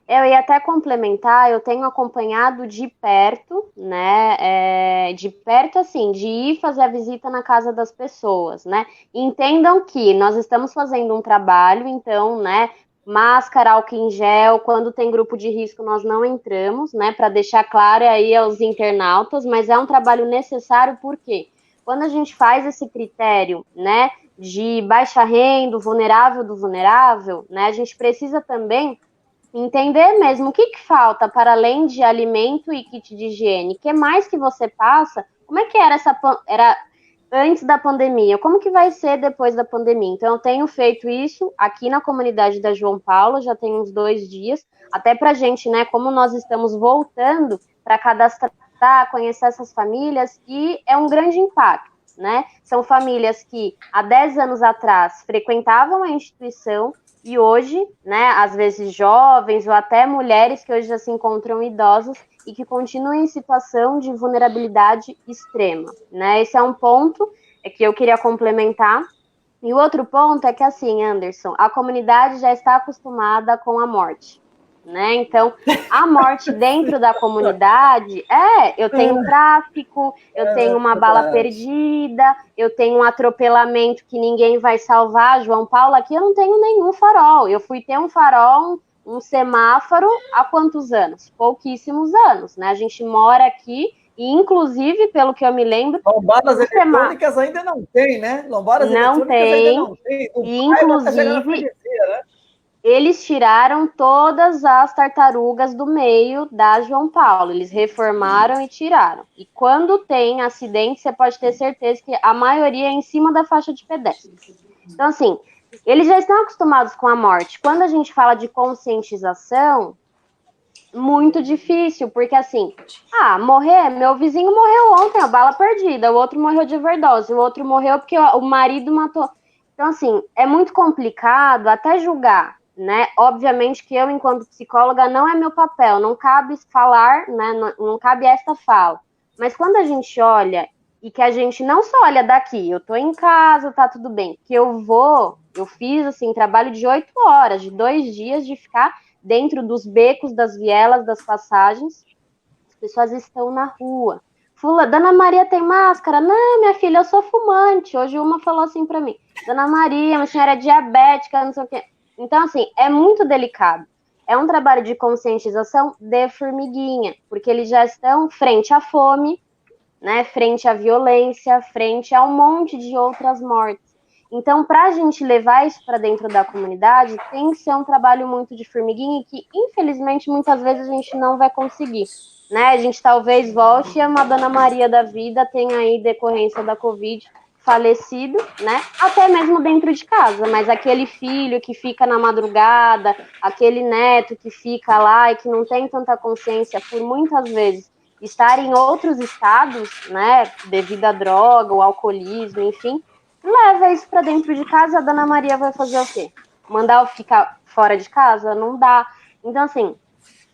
Eu ia até complementar, eu tenho acompanhado de perto, né, de perto assim, de ir fazer a visita na casa das pessoas, né, entendam que nós estamos fazendo um trabalho, então, né, máscara, álcool em gel, quando tem grupo de risco nós não entramos, né, para deixar claro aí aos internautas, mas é um trabalho necessário, porque quando a gente faz esse critério, né, de baixa renda, vulnerável do vulnerável, né, a gente precisa também entender mesmo o que falta para além de alimento e kit de higiene. O que mais que você passa? Como é que era antes da pandemia? Como que vai ser depois da pandemia? Então, eu tenho feito isso aqui na comunidade da João Paulo, já tem uns 2 dias, até para a gente, né, como nós estamos voltando para cadastrar, conhecer essas famílias, e é um grande impacto, né? São famílias que há 10 anos atrás frequentavam a instituição, e hoje, né, às vezes jovens ou até mulheres que hoje já se encontram idosas e que continuam em situação de vulnerabilidade extrema, né? Esse é um ponto que eu queria complementar. E o outro ponto é que, assim, Anderson, a comunidade já está acostumada com a morte, né? Então, a morte dentro da comunidade eu tenho tráfico, eu tenho uma bala perdida, eu tenho um atropelamento que ninguém vai salvar. João Paulo, aqui eu não tenho nenhum farol. Eu fui ter um farol, um semáforo há quantos anos? Pouquíssimos anos, né? A gente mora aqui e, inclusive, pelo que eu me lembro... Lombadas eletrônicas ainda não tem, né? Lombadas eletrônicas ainda não tem. E, inclusive... Eles tiraram todas as tartarugas do meio da João Paulo. Eles reformaram e tiraram. E quando tem acidente, você pode ter certeza que a maioria é em cima da faixa de pedestre. Então, assim, eles já estão acostumados com a morte. Quando a gente fala de conscientização, muito difícil, porque assim, morrer, meu vizinho morreu ontem, a bala perdida, o outro morreu de overdose, o outro morreu porque o marido matou. Então, assim, é muito complicado até julgar, né? Obviamente que eu, enquanto psicóloga, não é meu papel, não cabe falar, né? Não cabe esta fala. Mas quando a gente olha, e que a gente não só olha daqui, eu tô em casa, tá tudo bem, que eu fiz, assim, trabalho de 8 horas, de 2 dias, de ficar dentro dos becos, das vielas, das passagens, as pessoas estão na rua. Dona Maria tem máscara? Não, minha filha, eu sou fumante. Hoje uma falou assim pra mim, Dona Maria, a senhora é diabética, não sei o quê. Então, assim, é muito delicado. É um trabalho de conscientização de formiguinha, porque eles já estão frente à fome, né, frente à violência, frente a um monte de outras mortes. Então, para a gente levar isso para dentro da comunidade, tem que ser um trabalho muito de formiguinha que, infelizmente, muitas vezes a gente não vai conseguir. Né? A gente talvez volte a uma Dona Maria da vida, tenha aí decorrência da Covid, falecido, né? Até mesmo dentro de casa, mas aquele filho que fica na madrugada, aquele neto que fica lá e que não tem tanta consciência por muitas vezes estar em outros estados, né, devido à droga, o alcoolismo, enfim, leva isso para dentro de casa, a Dona Maria vai fazer o quê? Mandar eu ficar fora de casa? Não dá. Então, assim,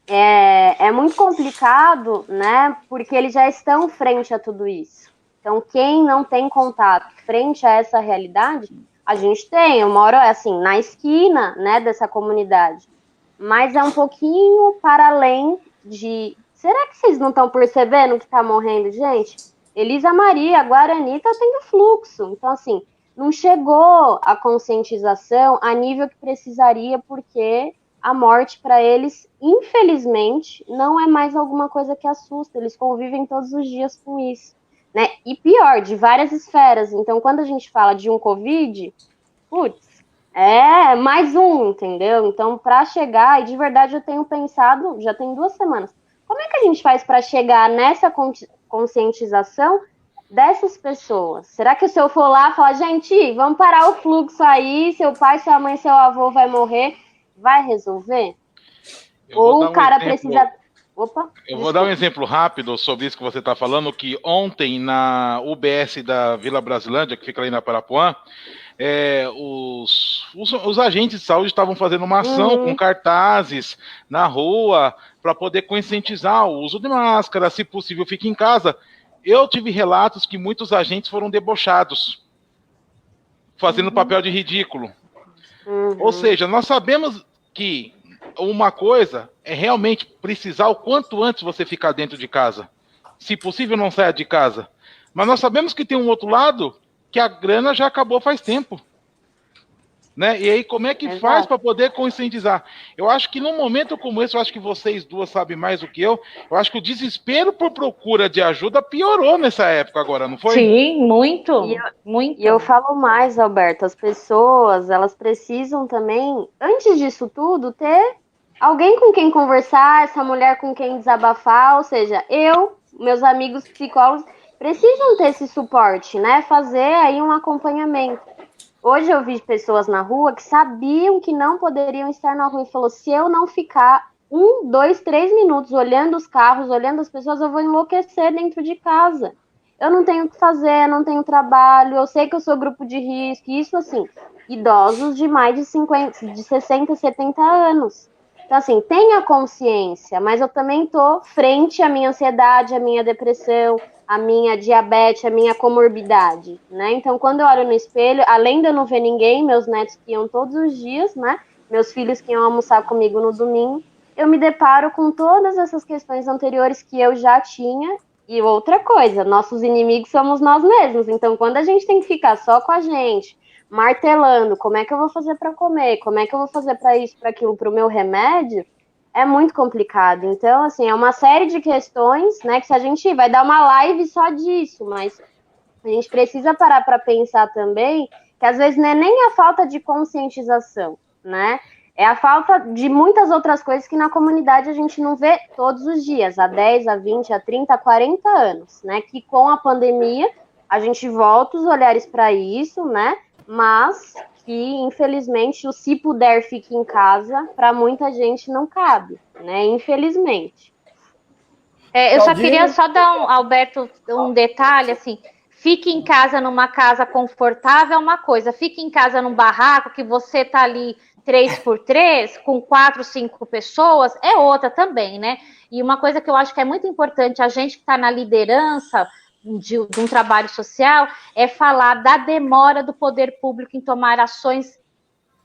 é muito complicado, né, porque eles já estão frente a tudo isso. Então, quem não tem contato frente a essa realidade, a gente tem. Eu moro, assim, na esquina, né, dessa comunidade. Mas é um pouquinho para além de... Será que vocês não estão percebendo que está morrendo gente? Elisa Maria, Guarani, tá tendo fluxo. Então, assim, não chegou a conscientização a nível que precisaria, porque a morte para eles, infelizmente, não é mais alguma coisa que assusta. Eles convivem todos os dias com isso. Né? E pior, de várias esferas. Então, quando a gente fala de um Covid, putz, mais um, entendeu? Então, para chegar, e de verdade eu tenho pensado, já tem 2 semanas, como é que a gente faz para chegar nessa conscientização dessas pessoas? Será que se eu for lá e falar, gente, vamos parar o fluxo aí, seu pai, sua mãe, seu avô vai morrer, vai resolver? Ou o cara precisa... Opa, eu vou dar um exemplo rápido sobre isso que você está falando, que ontem na UBS da Vila Brasilândia, que fica ali na Parapuã, os agentes de saúde estavam fazendo uma ação com cartazes na rua para poder conscientizar o uso de máscara, se possível fique em casa. Eu tive relatos que muitos agentes foram debochados, fazendo papel de ridículo. Ou seja, nós sabemos que uma coisa é realmente precisar o quanto antes você ficar dentro de casa. Se possível, não saia de casa. Mas nós sabemos que tem um outro lado que a grana já acabou faz tempo. Né? E aí, como é que faz para poder conscientizar? Eu acho que num momento como esse, eu acho que vocês duas sabem mais do que eu acho que o desespero por procura de ajuda piorou nessa época agora, não foi? Sim, muito. E eu falo mais, Alberto, as pessoas, elas precisam também, antes disso tudo, ter alguém com quem conversar, essa mulher com quem desabafar, ou seja, meus amigos psicólogos, precisam ter esse suporte, né? Fazer aí um acompanhamento. Hoje eu vi pessoas na rua que sabiam que não poderiam estar na rua e falou, se eu não ficar 1, 2, 3 minutos olhando os carros, olhando as pessoas, eu vou enlouquecer dentro de casa. Eu não tenho o que fazer, eu não tenho trabalho, eu sei que eu sou grupo de risco, isso assim, idosos de mais de 60, 70 anos. Então, assim, tenha consciência, mas eu também tô frente à minha ansiedade, à minha depressão, à minha diabetes, à minha comorbidade, né? Então, quando eu olho no espelho, além de eu não ver ninguém, meus netos que iam todos os dias, né? Meus filhos que iam almoçar comigo no domingo, eu me deparo com todas essas questões anteriores que eu já tinha. E outra coisa, nossos inimigos somos nós mesmos. Então, quando a gente tem que ficar só com a gente, martelando, como é que eu vou fazer para comer, como é que eu vou fazer para isso, para aquilo, para o meu remédio, é muito complicado. Então, assim, é uma série de questões, né, que se a gente vai dar uma live só disso, mas a gente precisa parar para pensar também que às vezes não é nem a falta de conscientização, né, é a falta de muitas outras coisas que na comunidade a gente não vê todos os dias, há 10, há 20, há 30, há 40 anos, né, que com a pandemia a gente volta os olhares para isso, né, mas que, infelizmente, o se puder fique em casa, para muita gente não cabe, né? Infelizmente. Eu só queria só dar, Alberto, um detalhe, assim, fique em casa numa casa confortável é uma coisa, fique em casa num barraco que você tá ali 3x3, com 4, 5 pessoas, é outra também, né? E uma coisa que eu acho que é muito importante, a gente que está na liderança de um trabalho social, é falar da demora do poder público em tomar ações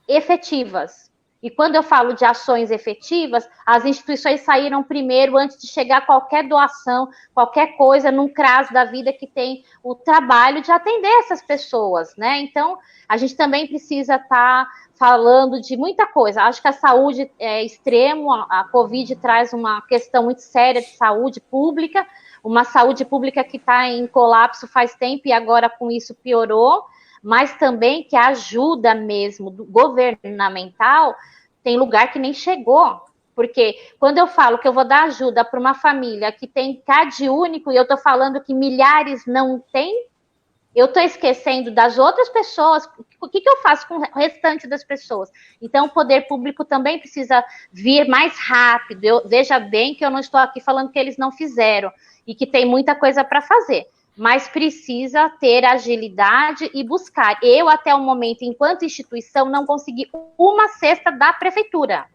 efetivas. E quando eu falo de ações efetivas, as instituições saíram primeiro antes de chegar qualquer doação, qualquer coisa num CRAS da vida que tem o trabalho de atender essas pessoas, né? Então, a gente também precisa estar falando de muita coisa. Acho que a saúde é extremo, a Covid traz uma questão muito séria de saúde pública, uma saúde pública que está em colapso faz tempo e agora com isso piorou, mas também que a ajuda mesmo do governamental tem lugar que nem chegou. Porque quando eu falo que eu vou dar ajuda para uma família que tem CAD único e eu estou falando que milhares não têm, eu estou esquecendo das outras pessoas. O que eu faço com o restante das pessoas? Então, o poder público também precisa vir mais rápido. Veja bem que eu não estou aqui falando que eles não fizeram e que tem muita coisa para fazer, mas precisa ter agilidade e buscar. Eu, até o momento, enquanto instituição, não consegui uma cesta da prefeitura.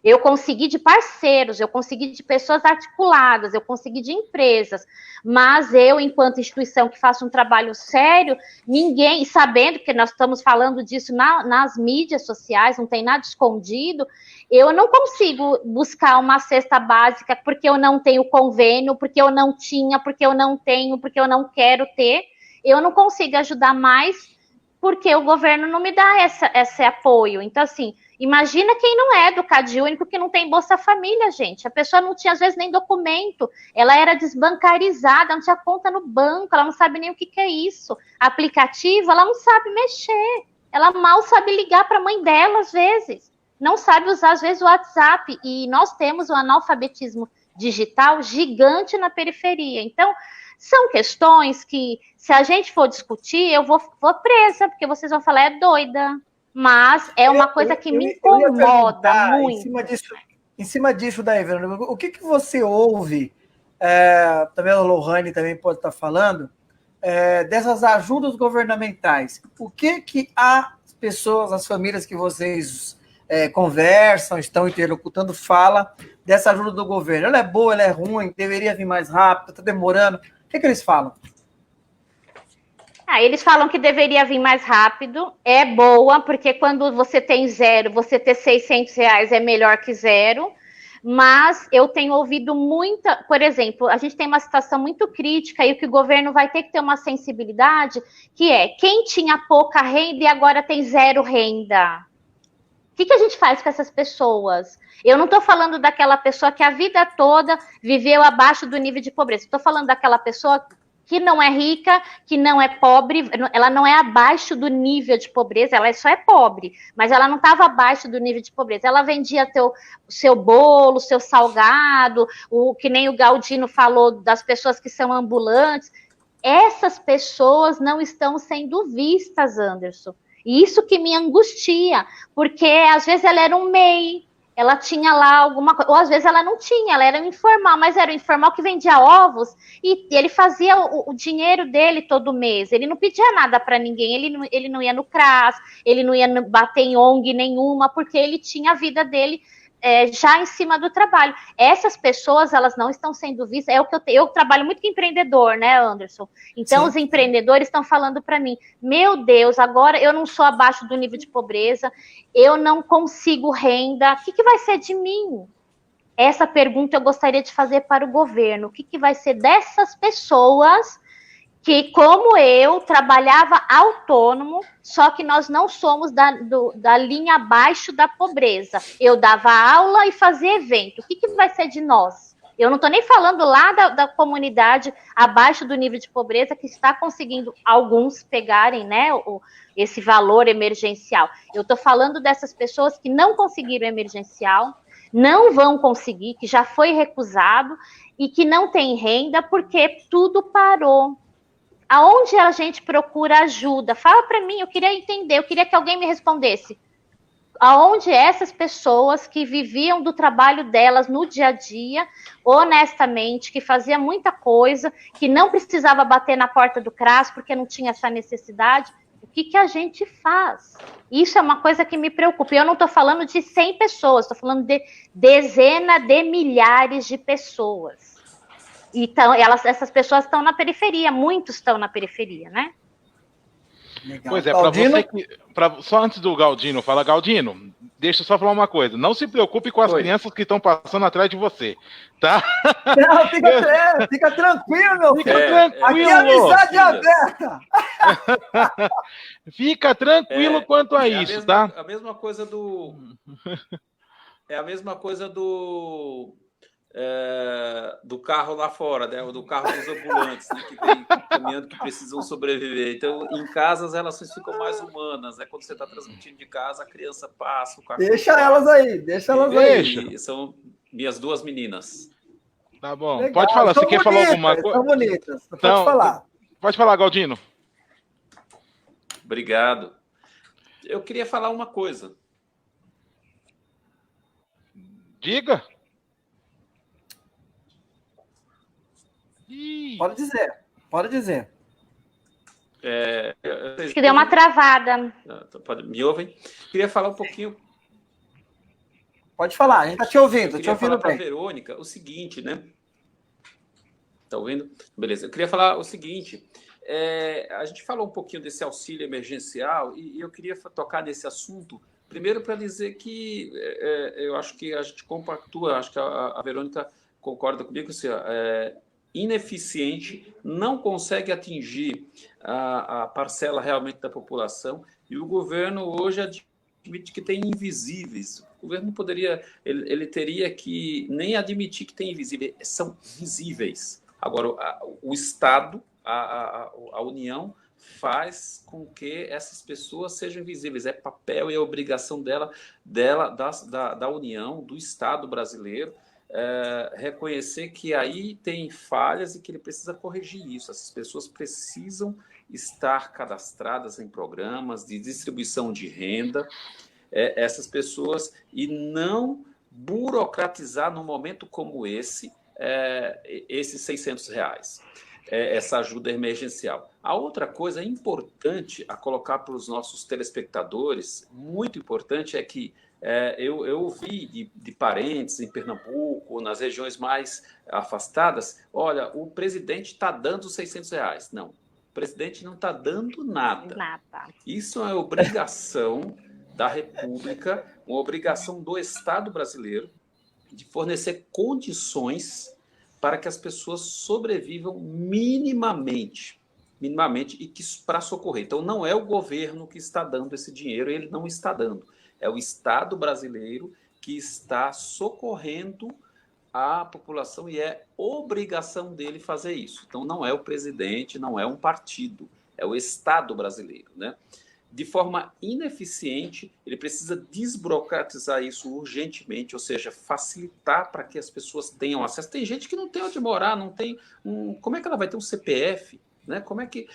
Eu consegui de parceiros, eu consegui de pessoas articuladas, eu consegui de empresas, mas eu, enquanto instituição que faço um trabalho sério, ninguém, sabendo que nós estamos falando disso nas mídias sociais, não tem nada escondido, eu não consigo buscar uma cesta básica porque eu não tenho convênio, porque eu não tinha, porque eu não tenho, porque eu não quero ter, eu não consigo ajudar mais porque o governo não me dá esse apoio. Então, assim, imagina quem não é do CAD único, que não tem Bolsa Família, gente. A pessoa não tinha, às vezes, nem documento. Ela era desbancarizada, não tinha conta no banco, ela não sabe nem o que é isso. Aplicativo, ela não sabe mexer. Ela mal sabe ligar para a mãe dela, às vezes. Não sabe usar, às vezes, o WhatsApp. E nós temos um analfabetismo digital gigante na periferia. Então, São questões que, se a gente for discutir, eu vou presa, porque vocês vão falar, é doida. Mas é uma coisa que me incomoda muito. Em cima disso, daí, Verônica, o que você ouve, também a Lohane também pode estar falando, dessas ajudas governamentais? O que as pessoas, as famílias que vocês conversam, estão interlocutando, fala dessa ajuda do governo? Ela é boa, ela é ruim, deveria vir mais rápido, está demorando? O que eles falam? Eles falam que deveria vir mais rápido, é boa, porque quando você tem zero, você ter R$600 é melhor que zero, mas eu tenho ouvido muita, por exemplo, a gente tem uma situação muito crítica e o que o governo vai ter que ter uma sensibilidade, que é quem tinha pouca renda e agora tem zero renda. O que a gente faz com essas pessoas? Eu não estou falando daquela pessoa que a vida toda viveu abaixo do nível de pobreza, estou falando daquela pessoa que não é rica, que não é pobre, ela não é abaixo do nível de pobreza, ela só é pobre, mas ela não estava abaixo do nível de pobreza. Ela vendia o seu bolo, o seu salgado, que nem o Galdino falou das pessoas que são ambulantes. Essas pessoas não estão sendo vistas, Anderson. E isso que me angustia, porque às vezes ela era um MEI, ela tinha lá alguma coisa, ou às vezes ela não tinha, ela era um informal, mas era um informal que vendia ovos e ele fazia o dinheiro dele todo mês, ele não pedia nada para ninguém, ele não ia no CRAS, ele não ia bater em ONG nenhuma, porque ele tinha a vida dele já em cima do trabalho. Essas pessoas, elas não estão sendo vistas, eu trabalho muito com empreendedor, né, Anderson? Então, sim, os empreendedores estão falando para mim, meu Deus, agora eu não sou abaixo do nível de pobreza, eu não consigo renda, o que vai ser de mim? Essa pergunta eu gostaria de fazer para o governo, o que vai ser dessas pessoas que, como eu, trabalhava autônomo, só que nós não somos da linha abaixo da pobreza. Eu dava aula e fazia evento. O que vai ser de nós? Eu não estou nem falando lá da comunidade abaixo do nível de pobreza, que está conseguindo alguns pegarem, né, esse valor emergencial. Eu estou falando dessas pessoas que não conseguiram emergencial, não vão conseguir, que já foi recusado e que não tem renda porque tudo parou. Aonde a gente procura ajuda? Fala para mim, eu queria entender, eu queria que alguém me respondesse. Aonde essas pessoas que viviam do trabalho delas no dia a dia, honestamente, que fazia muita coisa, que não precisava bater na porta do CRAS porque não tinha essa necessidade, o que a gente faz? Isso é uma coisa que me preocupa. Eu não estou falando de 100 pessoas, estou falando de dezenas de milhares de pessoas. Então, essas pessoas estão na periferia, muitos estão na periferia, né? Legal. Pois é, para você que. Só antes do Galdino falar, Galdino, deixa eu só falar uma coisa. Não se preocupe com as crianças que estão passando atrás de você, tá? Não, fica tranquilo, meu filho. Fica tranquilo. Aqui é amizade aberta. Fica tranquilo quanto a isso, tá? A mesma coisa do. É a mesma coisa do carro lá fora, né? Do carro dos ambulantes, né? Que vem caminhando, que precisam sobreviver. Então, em casas, elas ficam mais humanas, né? Quando você está transmitindo de casa, a criança passa, o cachorro deixa elas aí. São minhas duas meninas. Tá bom. Legal. Pode falar, você quer falar alguma coisa? São bonitas, então, pode falar. Pode falar, Galdino. Obrigado. Eu queria falar uma coisa. Diga. Pode dizer. Acho que deu uma travada. Me ouvem? Queria falar um pouquinho. Pode falar, a gente está te ouvindo. Eu queria falar para a Verônica o seguinte, né? Está ouvindo? Beleza. Eu queria falar o seguinte. A gente falou um pouquinho desse auxílio emergencial e eu queria tocar nesse assunto. Primeiro, para dizer que eu acho que a gente compactua, acho que a Verônica concorda comigo, assim, ineficiente, não consegue atingir a parcela realmente da população, e o governo hoje admite que tem invisíveis. O governo não poderia, ele teria que nem admitir que tem invisíveis, são visíveis. Agora, o Estado, a União, faz com que essas pessoas sejam invisíveis. É papel e é obrigação da União, do Estado brasileiro, reconhecer que aí tem falhas e que ele precisa corrigir isso. Essas pessoas precisam estar cadastradas em programas de distribuição de renda, essas pessoas, e não burocratizar num momento como esse, esses R$600, essa ajuda emergencial. A outra coisa importante a colocar para os nossos telespectadores, muito importante, é que eu ouvi de parentes em Pernambuco, nas regiões mais afastadas, olha, o presidente está dando os R$600. Não, o presidente não está dando nada. Isso é obrigação da República, uma obrigação do Estado brasileiro de fornecer condições para que as pessoas sobrevivam minimamente e que para socorrer. Então, não é o governo que está dando esse dinheiro, ele não está dando. É o Estado brasileiro que está socorrendo a população e é obrigação dele fazer isso. Então, não é o presidente, não é um partido, é o Estado brasileiro, né? De forma ineficiente, ele precisa desburocratizar isso urgentemente, ou seja, facilitar para que as pessoas tenham acesso. Tem gente que não tem onde morar, não tem como é que ela vai ter um CPF? Né? Como é que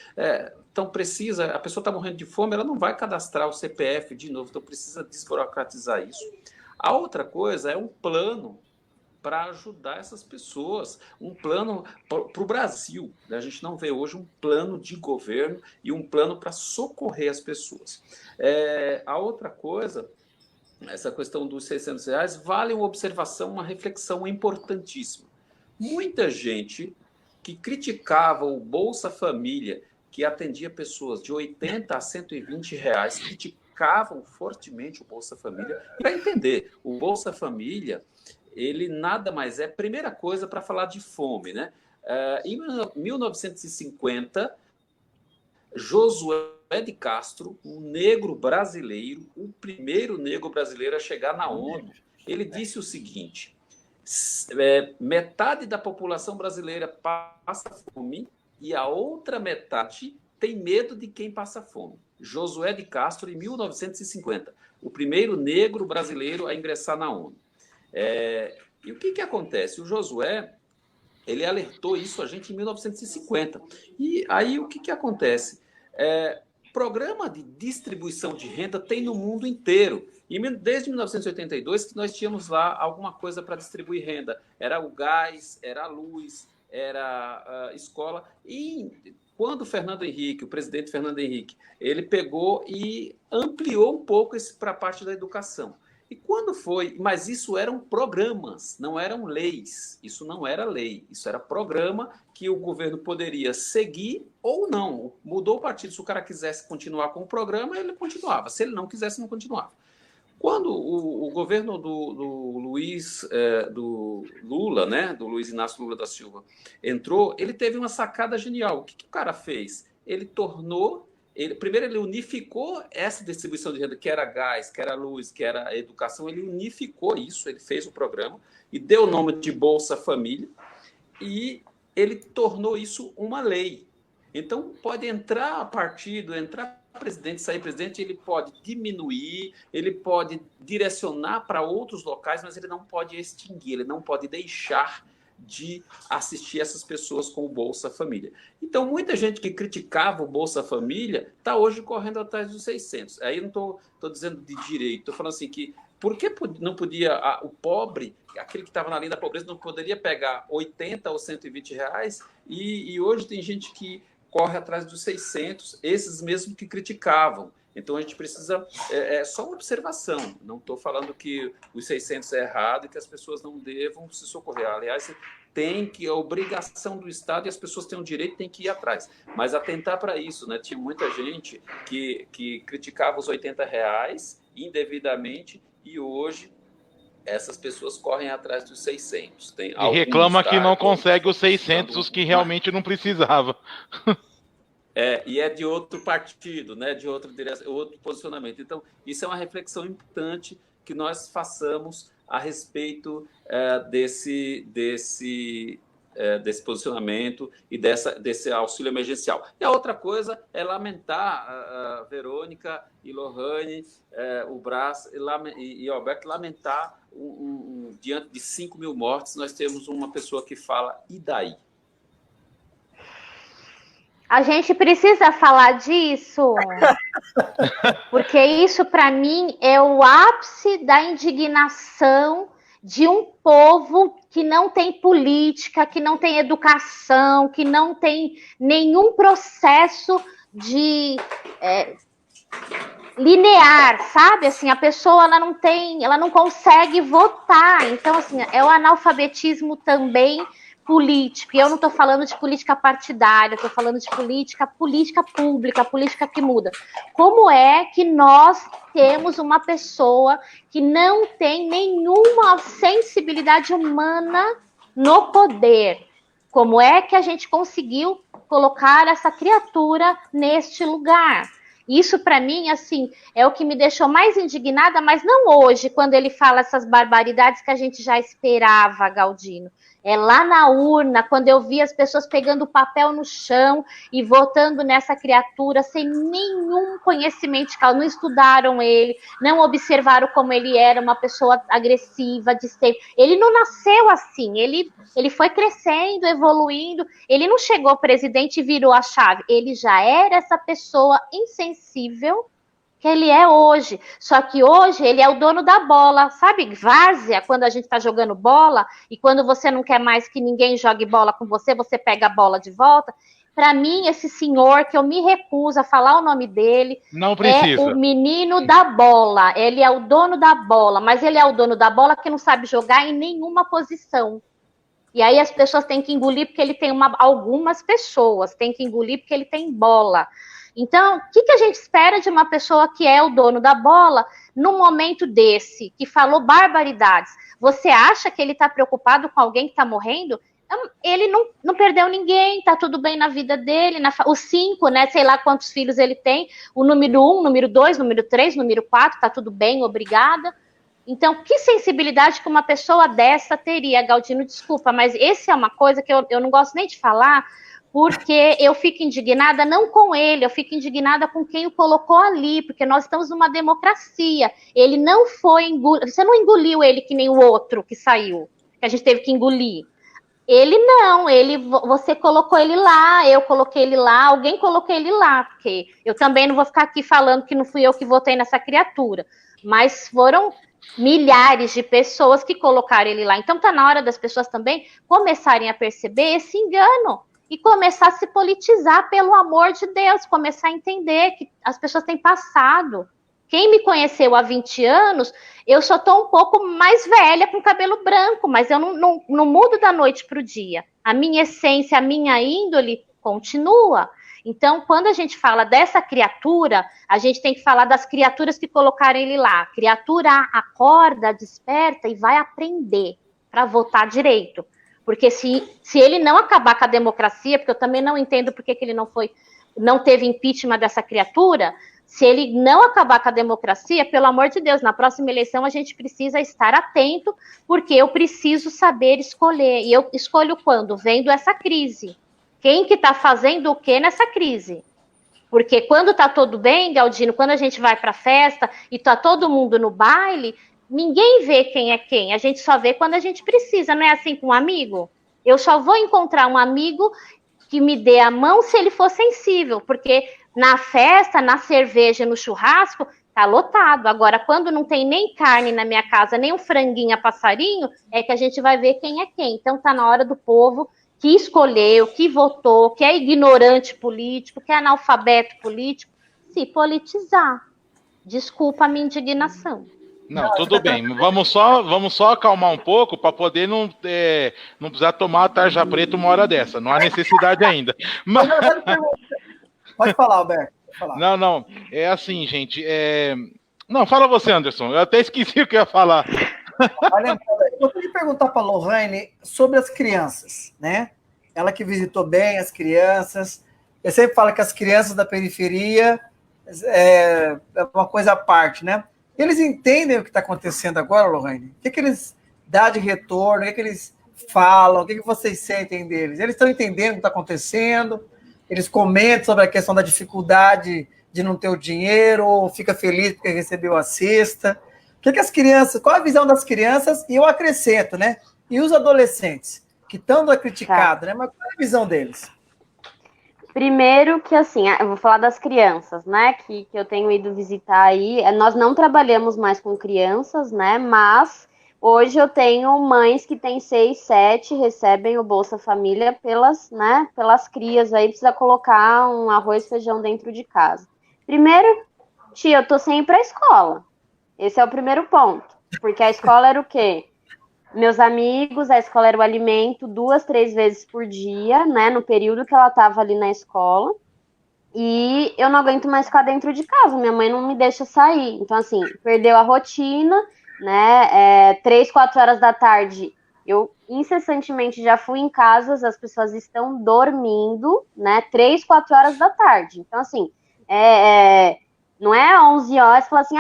então precisa, a pessoa está morrendo de fome, ela não vai cadastrar o CPF de novo, então precisa desburocratizar isso. A outra coisa é um plano para ajudar essas pessoas, um plano para o Brasil. Né? A gente não vê hoje um plano de governo e um plano para socorrer as pessoas. A outra coisa, essa questão dos R$600, vale uma observação, uma reflexão importantíssima. Muita gente que criticava o Bolsa Família, que atendia pessoas de R$80 a R$120, criticavam fortemente o Bolsa Família. Para entender, o Bolsa Família, ele nada mais é, primeira coisa, para falar de fome, né? Em 1950, Josué de Castro, um negro brasileiro, o primeiro negro brasileiro a chegar na ONU, ele disse o seguinte: metade da população brasileira passa fome e a outra metade tem medo de quem passa fome. Josué de Castro, em 1950, o primeiro negro brasileiro a ingressar na ONU. E o que acontece? O Josué, ele alertou isso a gente em 1950. E aí o que acontece? Programa de distribuição de renda tem no mundo inteiro. E desde 1982 que nós tínhamos lá alguma coisa para distribuir renda. Era o gás, era a luz, era a escola. E quando o Fernando Henrique, o presidente Fernando Henrique, ele pegou e ampliou um pouco isso para a parte da educação. E quando foi? Mas isso eram programas, não eram leis. Isso não era lei, isso era programa que o governo poderia seguir ou não. Mudou o partido, se o cara quisesse continuar com o programa, ele continuava. Se ele não quisesse, não continuava. Quando o governo do Lula, né, do Luiz Inácio Lula da Silva, entrou, ele teve uma sacada genial. O que o cara fez? Ele tornou... Primeiro, ele unificou essa distribuição de renda, que era gás, que era luz, que era educação, ele unificou isso, ele fez o programa e deu o nome de Bolsa Família e ele tornou isso uma lei. Então, pode entrar partido, entrar presidente, sair presidente, ele pode diminuir, ele pode direcionar para outros locais, mas ele não pode extinguir, ele não pode deixar de assistir essas pessoas com o Bolsa Família. Então, muita gente que criticava o Bolsa Família está hoje correndo atrás dos 600. Aí não estou dizendo de direito, estou falando assim que por que não podia o pobre, aquele que estava na linha da pobreza, não poderia pegar 80 ou 120 reais e hoje tem gente que corre atrás dos 600, esses mesmos que criticavam. Então, a gente precisa... É só uma observação. Não estou falando que os 600 é errado e que as pessoas não devam se socorrer. Aliás, tem que... A obrigação do Estado e as pessoas têm o direito, têm que ir atrás. Mas atentar para isso, né? Tinha muita gente que criticava os 80 reais indevidamente e hoje essas pessoas correm atrás dos 600. Tem e reclama que não consegue os 600, os que realmente não precisava. E é de outro partido, né? De outro posicionamento. Então, isso é uma reflexão importante que nós façamos a respeito desse posicionamento e desse auxílio emergencial. E a outra coisa é lamentar, a Verônica e Lohane, o Brás e Alberto, lamentar Então, diante de 5 mil mortes, nós temos uma pessoa que fala, e daí? A gente precisa falar disso, porque isso, para mim, é o ápice da indignação de um povo que não tem política, que não tem educação, que não tem nenhum processo de linear, sabe? Assim, a pessoa ela não consegue votar. Então, assim, é o analfabetismo também político. E eu não estou falando de política partidária, estou falando de política pública, política que muda. Como é que nós temos uma pessoa que não tem nenhuma sensibilidade humana no poder? Como é que a gente conseguiu colocar essa criatura neste lugar? Isso, para mim, assim, é o que me deixou mais indignada, mas não hoje, quando ele fala essas barbaridades que a gente já esperava, Galdino. É lá na urna, quando eu vi as pessoas pegando papel no chão e votando nessa criatura sem nenhum conhecimento de causa, não estudaram ele, não observaram como ele era, uma pessoa agressiva, ele não nasceu assim, ele foi crescendo, evoluindo, ele não chegou presidente e virou a chave, ele já era essa pessoa insensível que ele é hoje, só que hoje ele é o dono da bola, sabe, várzea, quando a gente tá jogando bola, e quando você não quer mais que ninguém jogue bola com você, você pega a bola de volta. Para mim, esse senhor, que eu me recuso a falar o nome dele, não precisa. É o menino da bola, ele é o dono da bola, mas ele é o dono da bola que não sabe jogar em nenhuma posição. E aí as pessoas têm que engolir porque ele tem algumas pessoas têm que engolir porque ele tem bola. Então, o que a gente espera de uma pessoa que é o dono da bola num momento desse, que falou barbaridades? Você acha que ele está preocupado com alguém que está morrendo? Ele não perdeu ninguém, está tudo bem na vida dele, os 5, né, sei lá quantos filhos ele tem, o número 1, número 2, número 3, número 4, está tudo bem, obrigada. Então, que sensibilidade que uma pessoa dessa teria, Galdino? Desculpa, mas essa é uma coisa que eu não gosto nem de falar, porque eu fico indignada não com ele, eu fico indignada com quem o colocou ali, porque nós estamos numa democracia. Ele não foi engolido, você não engoliu ele que nem o outro que saiu, que a gente teve que engolir. Ele não, você colocou ele lá, eu coloquei ele lá, alguém colocou ele lá, porque eu também não vou ficar aqui falando que não fui eu que votei nessa criatura, mas foram milhares de pessoas que colocaram ele lá. Então tá na hora das pessoas também começarem a perceber esse engano e começar a se politizar, pelo amor de Deus, começar a entender que as pessoas têm passado. Quem me conheceu há 20 anos, eu só estou um pouco mais velha com cabelo branco, mas eu não mudo da noite para o dia. A minha essência, a minha índole continua. Então, quando a gente fala dessa criatura, a gente tem que falar das criaturas que colocaram ele lá. Criatura acorda, desperta e vai aprender para votar direito. Porque se ele não acabar com a democracia, porque eu também não entendo por que ele não teve impeachment dessa criatura, se ele não acabar com a democracia, pelo amor de Deus, na próxima eleição a gente precisa estar atento, porque eu preciso saber escolher. E eu escolho quando? Vendo essa crise. Quem que está fazendo o que nessa crise? Porque quando está tudo bem, Galdino, quando a gente vai para a festa e está todo mundo no baile, ninguém vê quem é quem, a gente só vê quando a gente precisa, não é assim com um amigo? Eu só vou encontrar um amigo que me dê a mão se ele for sensível, porque na festa, na cerveja, no churrasco, tá lotado. Agora, quando não tem nem carne na minha casa, nem um franguinho a passarinho, é que a gente vai ver quem é quem. Então tá na hora do povo que escolheu, que votou, que é ignorante político, que é analfabeto político, se politizar. Desculpa a minha indignação. Não, tudo bem. Vamos só acalmar um pouco para poder não precisar tomar a tarja preta uma hora dessa. Não há necessidade ainda. Mas... Pode falar, Alberto. Pode falar. Não. É assim, gente. Não, fala você, Anderson. Eu até esqueci o que eu ia falar. Olha, eu queria perguntar para a Lohane sobre as crianças, né? Ela que visitou bem as crianças. Eu sempre falo que as crianças da periferia é uma coisa à parte, né? Eles entendem o que está acontecendo agora, Lohane? O que eles dão de retorno? O que eles falam? O que vocês sentem deles? Eles estão entendendo o que está acontecendo? Eles comentam sobre a questão da dificuldade de não ter o dinheiro, ou fica feliz porque recebeu a cesta. que as crianças, qual a visão das crianças, e eu acrescento, né? E os adolescentes, que estão criticados, né? Mas qual é a visão deles? Primeiro que, assim, eu vou falar das crianças, né, que eu tenho ido visitar aí. Nós não trabalhamos mais com crianças, né, mas hoje eu tenho mães que têm 6, 7, recebem o Bolsa Família pelas crias aí, precisa colocar um arroz e feijão dentro de casa. Primeiro, tia, eu tô sem ir pra escola. Esse é o primeiro ponto, porque a escola era o quê? Meus amigos, a escola era o alimento 2, 3 vezes por dia, né, no período que ela estava ali na escola, e eu não aguento mais ficar dentro de casa, minha mãe não me deixa sair, então, assim, perdeu a rotina, né, 3, 4 horas da tarde, eu incessantemente já fui em casas, as pessoas estão dormindo, né, 3, 4 horas da tarde, então, assim, não é 11 horas, você fala assim,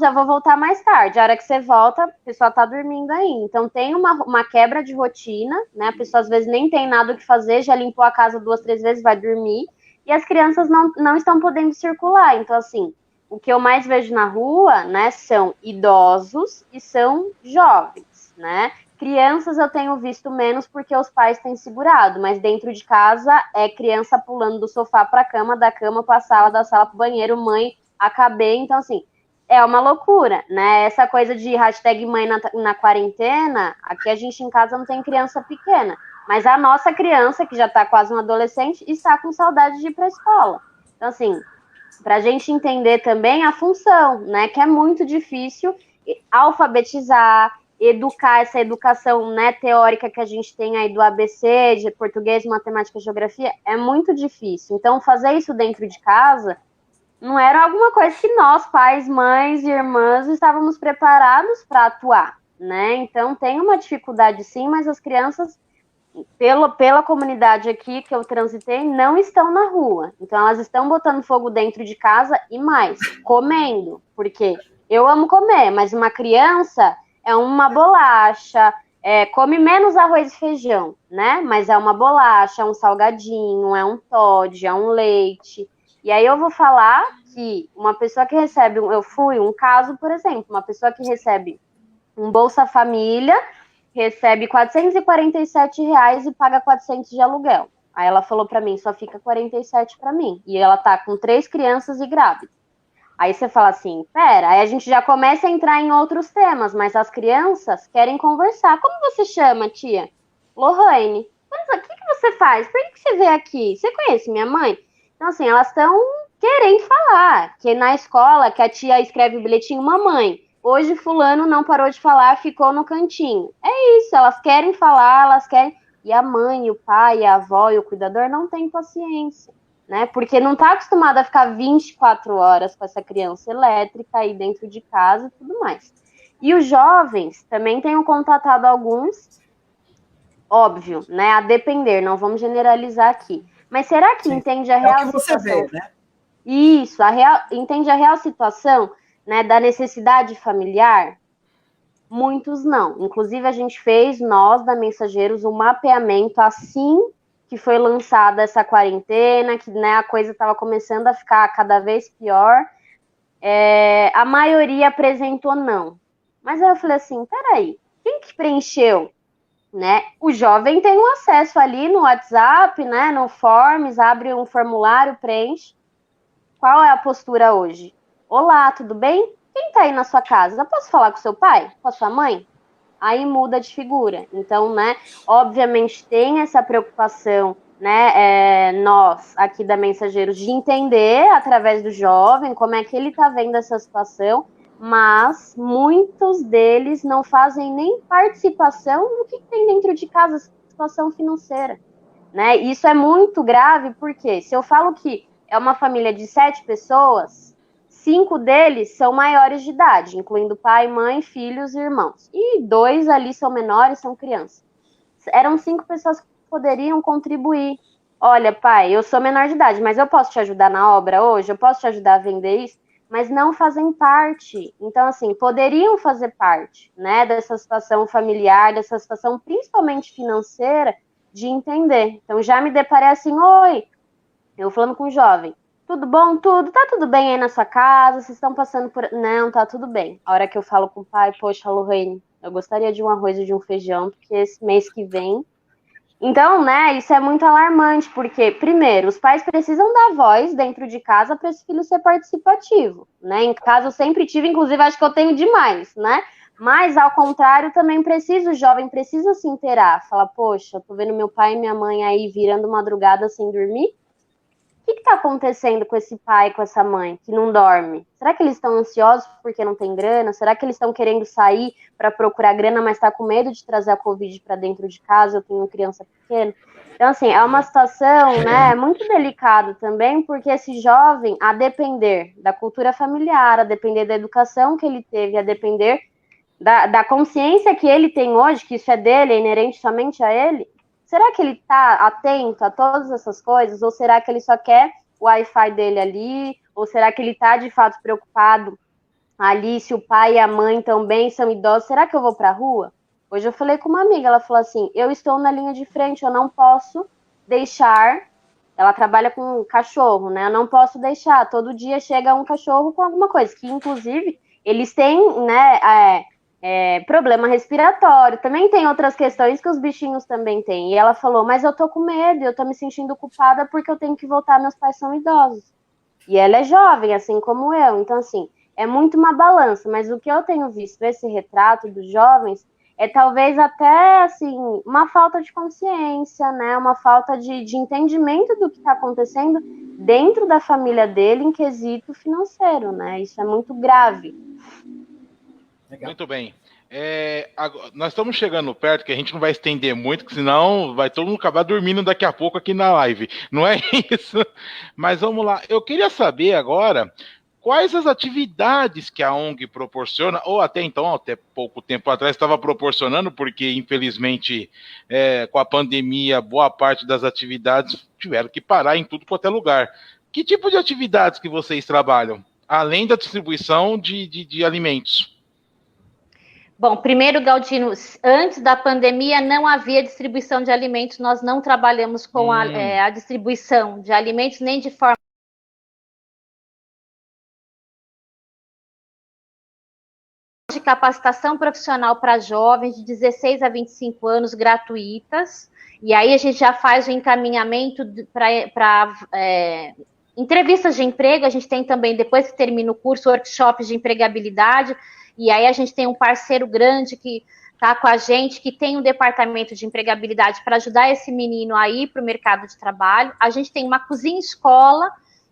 eu vou voltar mais tarde. A hora que você volta, a pessoa tá dormindo ainda. Então, tem uma quebra de rotina, né? A pessoa, às vezes, nem tem nada o que fazer, já limpou a casa 2, 3 vezes, vai dormir. E as crianças não estão podendo circular. Então, assim, o que eu mais vejo na rua, né, são idosos e são jovens, né? Crianças eu tenho visto menos porque os pais têm segurado, mas dentro de casa é criança pulando do sofá para a cama, da cama para a sala, da sala para o banheiro, mãe... acabei, então assim, é uma loucura, né, essa coisa de hashtag mãe na quarentena, aqui a gente em casa não tem criança pequena, mas a nossa criança, que já tá quase um adolescente, está com saudade de ir pra escola, então assim, pra gente entender também a função, né, que é muito difícil alfabetizar, educar, essa educação, né, teórica que a gente tem aí do ABC, de português, matemática e geografia, é muito difícil, então fazer isso dentro de casa não era alguma coisa que nós, pais, mães e irmãs, estávamos preparados para atuar, né? Então, tem uma dificuldade sim, mas as crianças, pela comunidade aqui que eu transitei, não estão na rua. Então, elas estão botando fogo dentro de casa e mais, comendo. Porque eu amo comer, mas uma criança é uma bolacha, come menos arroz e feijão, né? Mas é uma bolacha, é um salgadinho, é um Toddy, é um leite... E aí eu vou falar que uma pessoa que recebe, eu fui um caso, por exemplo, uma pessoa que recebe um Bolsa Família, recebe R$447 e paga 400 de aluguel. Aí ela falou para mim, só fica 47 para mim. E ela tá com 3 crianças e grávida. Aí você fala assim, pera, aí a gente já começa a entrar em outros temas, mas as crianças querem conversar. Como você chama, tia? Lohane. Mas o que você faz? Por que você veio aqui? Você conhece minha mãe? Então, assim, elas estão querendo falar, que na escola, que a tia escreve o bilhetinho, mamãe, hoje fulano não parou de falar, ficou no cantinho. É isso, elas querem falar, elas querem... E a mãe, o pai, a avó e o cuidador não têm paciência, né? Porque não está acostumada a ficar 24 horas com essa criança elétrica aí dentro de casa e tudo mais. E os jovens, também tenho contatado alguns, óbvio, né? A depender, não vamos generalizar aqui. Mas será que entende a real situação? Vê, né? Isso, entende a real situação, né, da necessidade familiar? Muitos não. Inclusive, a gente fez, nós da Mensageiros, um mapeamento assim que foi lançada essa quarentena, que, né, a coisa estava começando a ficar cada vez pior. A maioria apresentou não. Mas aí eu falei assim, peraí, quem que preencheu? Né? O jovem tem um acesso ali no WhatsApp, né, no Forms, abre um formulário, preenche. Qual é a postura hoje? Olá, tudo bem? Quem está aí na sua casa? Eu posso falar com seu pai? Com a sua mãe? Aí muda de figura. Então, né, obviamente tem essa preocupação, né, nós aqui da Mensageiros, de entender através do jovem como é que ele está vendo essa situação, mas muitos deles não fazem nem participação no que tem dentro de casa, situação financeira, né? Isso é muito grave, porque se eu falo que é uma família de 7 pessoas, 5 deles são maiores de idade, incluindo pai, mãe, filhos e irmãos. E 2 ali são menores, são crianças. Eram 5 pessoas que poderiam contribuir. Olha, pai, eu sou menor de idade, mas eu posso te ajudar na obra hoje? Eu posso te ajudar a vender isso? Mas não fazem parte. Então, assim, poderiam fazer parte, né, dessa situação familiar, dessa situação principalmente financeira, de entender. Então, já me deparei assim, oi, eu falando com um jovem, Tudo bom? Tudo. Tá tudo bem aí na sua casa? Vocês estão passando por... Não, tá tudo bem. A hora que eu falo com o pai, poxa, Lorraine, eu gostaria de um arroz e de um feijão, porque esse mês que vem... Então, né, isso é muito alarmante, porque, primeiro, os pais precisam dar voz dentro de casa para esse filho ser participativo, né? Em casa eu sempre tive, inclusive acho que eu tenho demais, né? Mas, ao contrário, também precisa, o jovem precisa se inteirar. Falar, poxa, eu tô vendo meu pai e minha mãe aí virando madrugada sem dormir. O que está acontecendo com esse pai, com essa mãe, que não dorme? Será que eles estão ansiosos porque não tem grana? Será que eles estão querendo sair para procurar grana, mas está com medo de trazer a Covid para dentro de casa? Eu tenho criança pequena. Então, assim, é uma situação, né, muito delicada também, porque esse jovem, a depender da cultura familiar, a depender da educação que ele teve, a depender da consciência que ele tem hoje, que isso é dele, é inerente somente a ele, será que ele está atento a todas essas coisas? Ou será que ele só quer o Wi-Fi dele ali? Ou será que ele está, de fato, preocupado ali se o pai e a mãe também são idosos? Será que eu vou para a rua? Hoje eu falei com uma amiga, ela falou assim, eu estou na linha de frente, eu não posso deixar... Ela trabalha com cachorro, né? Eu não posso deixar. Todo dia chega um cachorro com alguma coisa, que, inclusive, eles têm, né... problema respiratório, também tem outras questões que os bichinhos também têm. E ela falou, mas eu tô com medo, eu tô me sentindo culpada porque eu tenho que voltar, meus pais são idosos. E ela é jovem, assim como eu. Então, assim, é muito uma balança, mas o que eu tenho visto, esse retrato dos jovens, é talvez até, assim, uma falta de consciência, né? Uma falta de entendimento do que está acontecendo dentro da família dele em quesito financeiro, né? Isso é muito grave. Legal. Muito bem. Nós estamos chegando perto, que a gente não vai estender muito, porque senão vai todo mundo acabar dormindo daqui a pouco aqui na live. Não é isso? Mas vamos lá. Eu queria saber agora quais as atividades que a ONG proporciona, ou até então, até pouco tempo atrás, estava proporcionando, porque infelizmente com a pandemia, boa parte das atividades tiveram que parar em tudo quanto é lugar. Que tipo de atividades que vocês trabalham, além da distribuição de alimentos? Bom, primeiro, Galdino, antes da pandemia não havia distribuição de alimentos, nós não trabalhamos com a distribuição de alimentos nem de forma de capacitação profissional para jovens de 16 a 25 anos gratuitas, e aí a gente já faz o encaminhamento para entrevistas de emprego, a gente tem também, depois que termina o curso, workshops de empregabilidade. E aí a gente tem um parceiro grande que está com a gente, que tem um departamento de empregabilidade para ajudar esse menino a ir para o mercado de trabalho. A gente tem uma cozinha-escola,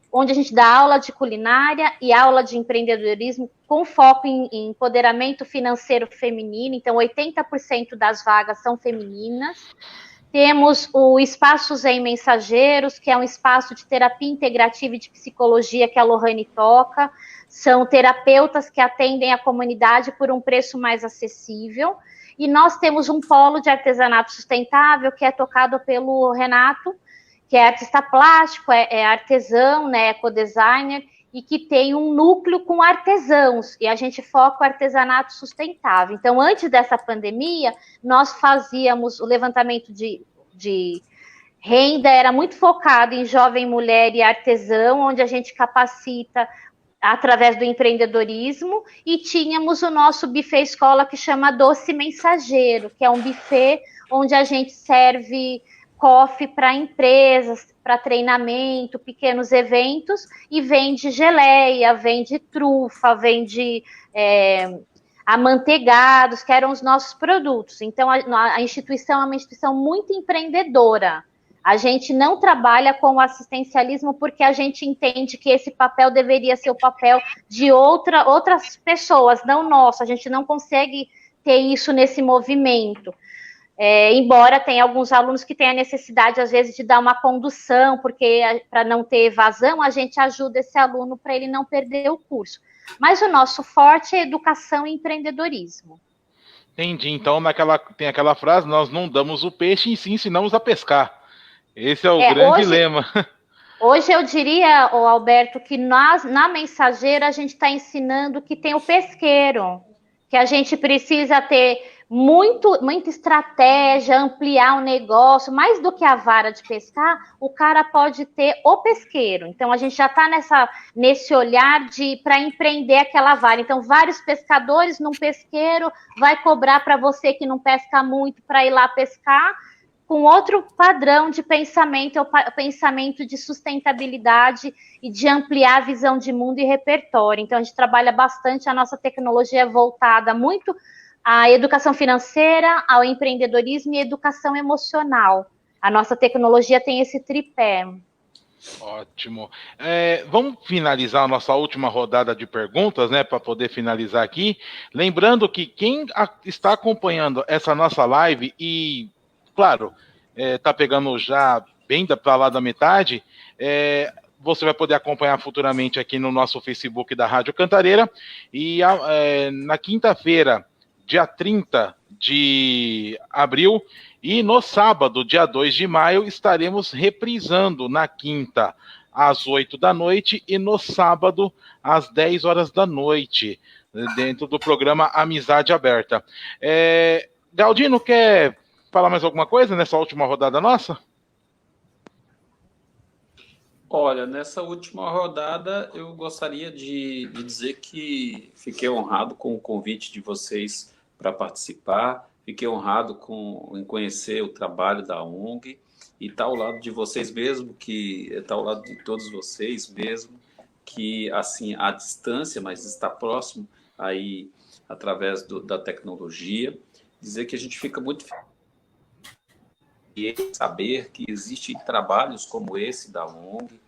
onde a gente dá aula de culinária e aula de empreendedorismo com foco em empoderamento financeiro feminino. Então, 80% das vagas são femininas. Temos o Espaço Zen Mensageiros, que é um espaço de terapia integrativa e de psicologia que a Lohane toca. São terapeutas que atendem a comunidade por um preço mais acessível. E nós temos um polo de artesanato sustentável, que é tocado pelo Renato, que é artista plástico, é artesão, né, ecodesigner, e que tem um núcleo com artesãos, e a gente foca o artesanato sustentável. Então, antes dessa pandemia, nós fazíamos o levantamento de renda, era muito focado em jovem mulher e artesão, onde a gente capacita através do empreendedorismo, e tínhamos o nosso buffet escola, que chama Doce Mensageiro, que é um buffet onde a gente serve coffee para empresas, para treinamento, pequenos eventos, e vende geleia, vende trufa, vende amanteigados, que eram os nossos produtos. Então, a instituição é uma instituição muito empreendedora. A gente não trabalha com o assistencialismo porque a gente entende que esse papel deveria ser o papel de outras pessoas, não nosso. A gente não consegue ter isso nesse movimento. Embora tenha alguns alunos que tenham a necessidade, às vezes, de dar uma condução, porque para não ter evasão, a gente ajuda esse aluno para ele não perder o curso. Mas o nosso forte é educação e empreendedorismo. Entendi. Então, tem aquela frase, nós não damos o peixe e sim ensinamos a pescar. Esse é o grande lema. Hoje eu diria, Alberto, que na Mensageira a gente está ensinando que tem o pesqueiro, que a gente precisa ter muita estratégia, ampliar o negócio, mais do que a vara de pescar, o cara pode ter o pesqueiro. Então, a gente já está nesse olhar para empreender aquela vara. Então, vários pescadores num pesqueiro vai cobrar para você que não pesca muito para ir lá pescar, com outro padrão de pensamento, é o pensamento de sustentabilidade e de ampliar a visão de mundo e repertório. Então, a gente trabalha bastante, a nossa tecnologia é voltada muito à educação financeira, ao empreendedorismo e educação emocional. A nossa tecnologia tem esse tripé. Ótimo. Vamos finalizar a nossa última rodada de perguntas, né, para poder finalizar aqui. Lembrando que quem está acompanhando essa nossa live e, claro, está pegando já bem para lá da metade, você vai poder acompanhar futuramente aqui no nosso Facebook da Rádio Cantareira. E na quinta-feira, dia 30 de abril, e no sábado, dia 2 de maio, estaremos reprisando na quinta, às 8 da noite, e no sábado, às 10 horas da noite, dentro do programa Amizade Aberta. Galdino, quer falar mais alguma coisa nessa última rodada nossa? Olha, nessa última rodada, eu gostaria de dizer que fiquei honrado com o convite de vocês para participar, fiquei honrado em conhecer o trabalho da ONG e estar ao lado de vocês mesmo, que está ao lado de todos vocês mesmo, que, assim, à distância, mas está próximo aí através da tecnologia. Dizer que a gente fica muito feliz de saber que existem trabalhos como esse da ONG,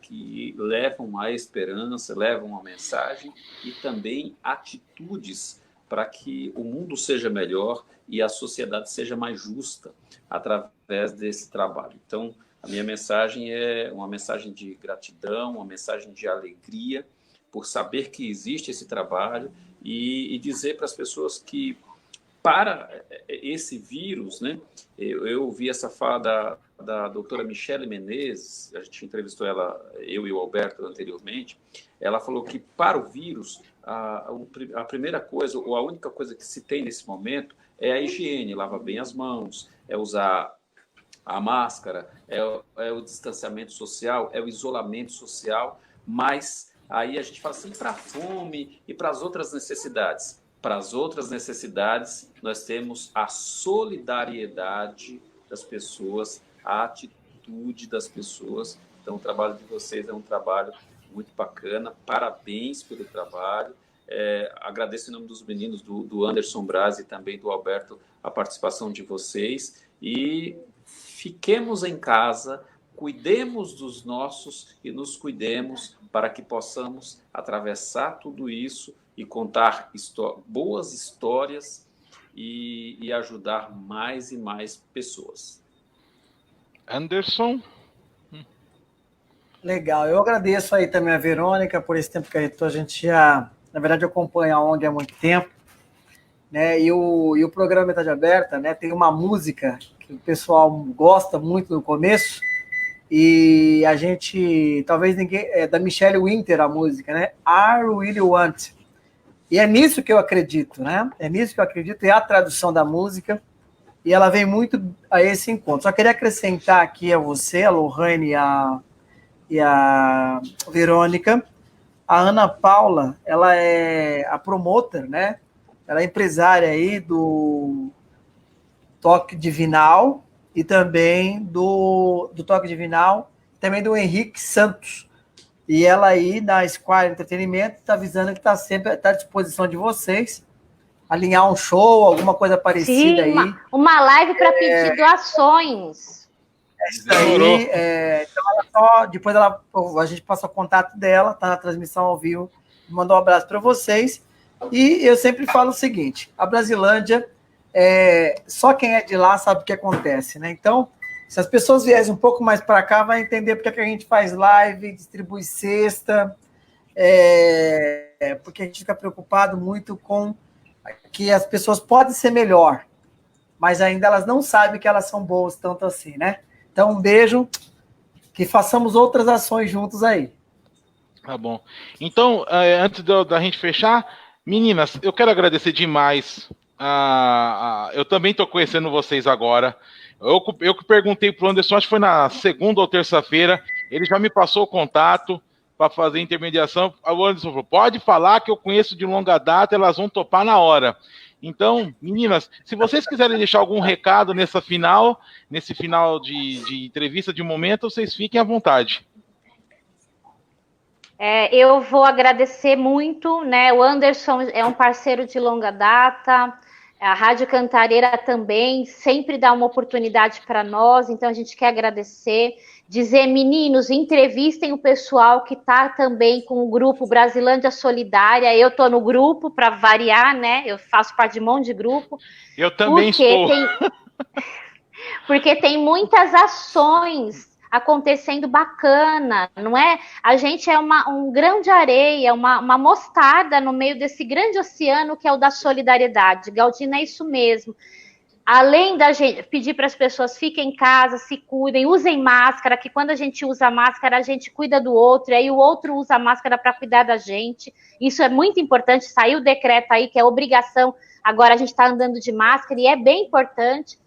que levam a esperança, levam a mensagem e também atitudes para que o mundo seja melhor e a sociedade seja mais justa através desse trabalho. Então, a minha mensagem é uma mensagem de gratidão, uma mensagem de alegria por saber que existe esse trabalho e dizer para as pessoas que, para esse vírus, né, eu ouvi essa fala da doutora Michele Menezes, a gente entrevistou ela, eu e o Alberto anteriormente, ela falou que para o vírus, a primeira coisa, ou a única coisa que se tem nesse momento é a higiene, lavar bem as mãos, é usar a máscara, é o distanciamento social, é o isolamento social, mas aí a gente fala assim, para a fome e para as outras necessidades. Para as outras necessidades, nós temos a solidariedade das pessoas, a atitude das pessoas. Então, o trabalho de vocês é um trabalho muito bacana. Parabéns pelo trabalho. Agradeço em nome dos meninos, do Anderson Braz e também do Alberto, a participação de vocês. E fiquemos em casa, cuidemos dos nossos e nos cuidemos para que possamos atravessar tudo isso e contar boas histórias e ajudar mais e mais pessoas. Anderson? Legal, eu agradeço aí também a Verônica por esse tempo que a gente já, na verdade, acompanha a ONG há muito tempo, né? E o programa Metade Aberta, né, tem uma música que o pessoal gosta muito no começo, e a gente, talvez ninguém, da Michelle Winter a música, né? I Really Want. E é nisso que eu acredito, né? É nisso que eu acredito, é a tradução da música, e ela vem muito a esse encontro. Só queria acrescentar aqui a você, a Lohane e a Verônica, a Ana Paula, ela é a promotor, né? Ela é empresária aí do Toque Divinal e também do Toque Divinal, também do Henrique Santos. E ela aí, da Square Entretenimento, está avisando que está sempre à disposição de vocês, alinhar um show, alguma coisa parecida. Sim, aí. Uma live para pedir doações. Isso aí, então ela depois a gente passa o contato dela, está na transmissão ao vivo, mandou um abraço para vocês. E eu sempre falo o seguinte, a Brasilândia, só quem é de lá sabe o que acontece, né? Então, se as pessoas viessem um pouco mais para cá, vai entender porque que a gente faz live, distribui cesta, porque a gente fica preocupado muito com que as pessoas podem ser melhor, mas ainda elas não sabem que elas são boas tanto assim, né? Então, um beijo, que façamos outras ações juntos aí. Tá bom. Então, antes da gente fechar, meninas, eu quero agradecer demais eu também estou conhecendo vocês agora. Eu que perguntei para o Anderson, acho que foi na segunda ou terça-feira, ele já me passou o contato para fazer intermediação. O Anderson falou, pode falar que eu conheço de longa data, elas vão topar na hora. Então, meninas, se vocês quiserem deixar algum recado nesse final de entrevista de momento, vocês fiquem à vontade. Eu vou agradecer muito, né? O Anderson é um parceiro de longa data, a Rádio Cantareira também sempre dá uma oportunidade para nós, então a gente quer agradecer. Dizer, meninos, entrevistem o pessoal que está também com o grupo Brasilândia Solidária. Eu estou no grupo, para variar, né? Eu faço parte de um monte de grupo. Eu também estou. Porque tem muitas ações acontecendo bacana, não é? A gente é um grão de areia, uma mostarda no meio desse grande oceano que é o da solidariedade. Galdino, é isso mesmo. Além da gente pedir para as pessoas fiquem em casa, se cuidem, usem máscara, que quando a gente usa máscara, a gente cuida do outro, e aí o outro usa máscara para cuidar da gente. Isso é muito importante, saiu o decreto aí, que é obrigação, agora a gente está andando de máscara, e é bem importante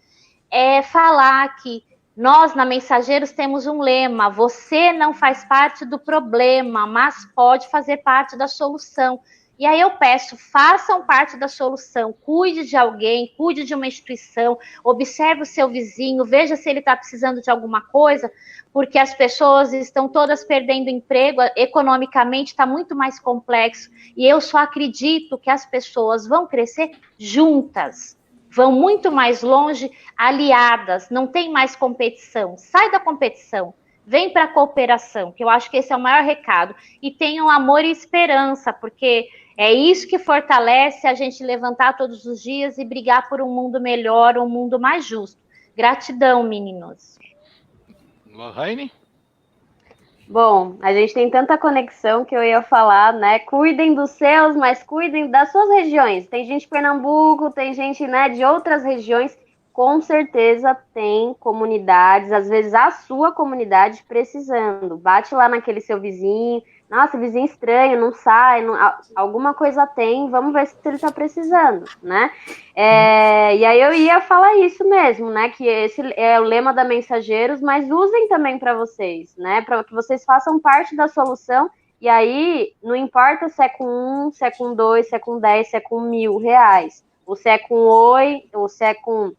falar que nós, na Mensageiros, temos um lema, você não faz parte do problema, mas pode fazer parte da solução. E aí eu peço, façam parte da solução, cuide de alguém, cuide de uma instituição, observe o seu vizinho, veja se ele está precisando de alguma coisa, porque as pessoas estão todas perdendo emprego, economicamente está muito mais complexo, e eu só acredito que as pessoas vão crescer juntas, vão muito mais longe, aliadas, não tem mais competição, sai da competição. Vem para a cooperação, que eu acho que esse é o maior recado. E tenham amor e esperança, porque é isso que fortalece a gente levantar todos os dias e brigar por um mundo melhor, um mundo mais justo. Gratidão, meninos. Lohane? Bom, a gente tem tanta conexão que eu ia falar, né? Cuidem dos seus, mas cuidem das suas regiões. Tem gente de Pernambuco, tem gente, né, de outras regiões. Com certeza tem comunidades, às vezes a sua comunidade precisando. Bate lá naquele seu vizinho, nossa, vizinho estranho, não sai, alguma coisa tem, vamos ver se ele está precisando, né? E aí eu ia falar isso mesmo, né? Que esse é o lema da Mensageiros, mas usem também para vocês, né? Para que vocês façam parte da solução. E aí, não importa se é com 1, se é com 2, se é com 10, se é com R$1.000, ou se é com oi, ou se é com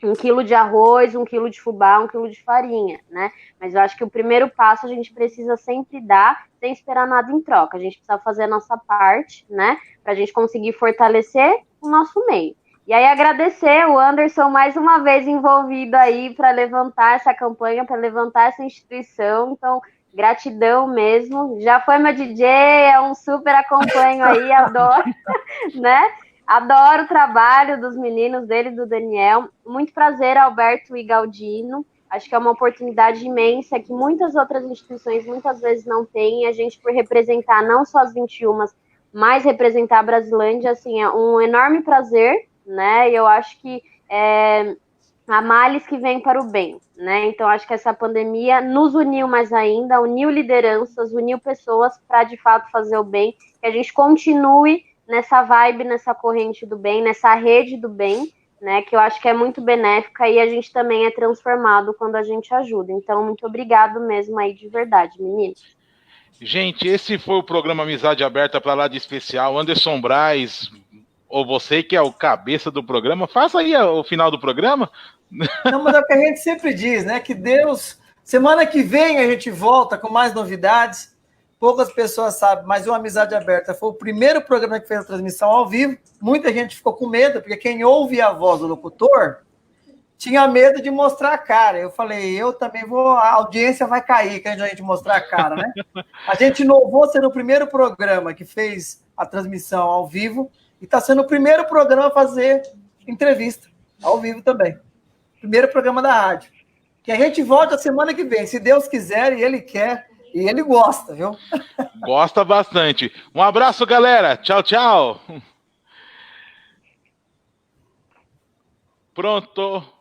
1 quilo de arroz, 1 quilo de fubá, 1 quilo de farinha, né? Mas eu acho que o primeiro passo a gente precisa sempre dar, sem esperar nada em troca. A gente precisa fazer a nossa parte, né? Para a gente conseguir fortalecer o nosso meio. E aí agradecer o Anderson mais uma vez envolvido aí para levantar essa campanha, para levantar essa instituição. Então, gratidão mesmo. Já foi meu DJ, é um super acompanho aí, adoro, né? Adoro o trabalho dos meninos dele, do Daniel. Muito prazer, Alberto e Galdino. Acho que é uma oportunidade imensa que muitas outras instituições muitas vezes não têm. E a gente, por representar não só as 21, mas representar a Brasilândia, assim, é um enorme prazer, né? E eu acho que há males que vêm para o bem, né? Então, acho que essa pandemia nos uniu mais ainda, uniu lideranças, uniu pessoas para, de fato, fazer o bem. Que a gente continue nessa vibe, nessa corrente do bem, nessa rede do bem, né, que eu acho que é muito benéfica e a gente também é transformado quando a gente ajuda. Então, muito obrigado mesmo aí, de verdade, meninos. Gente, esse foi o programa Amizade Aberta para lá de especial. Anderson Braz, ou você que é o cabeça do programa, faça aí o final do programa. Não, mas é o que a gente sempre diz, né, que Deus... Semana que vem a gente volta com mais novidades. Poucas pessoas sabem, mas o Amizade Aberta foi o primeiro programa que fez a transmissão ao vivo. Muita gente ficou com medo, porque quem ouve a voz do locutor tinha medo de mostrar a cara. Eu falei, eu também vou, a audiência vai cair quando a gente mostrar a cara, né? A gente inovou sendo o primeiro programa que fez a transmissão ao vivo e está sendo o primeiro programa a fazer entrevista ao vivo também. Primeiro programa da rádio. Que a gente volta semana que vem, se Deus quiser e Ele quer. E ele gosta, viu? Gosta bastante. Um abraço, galera. Tchau, tchau. Pronto.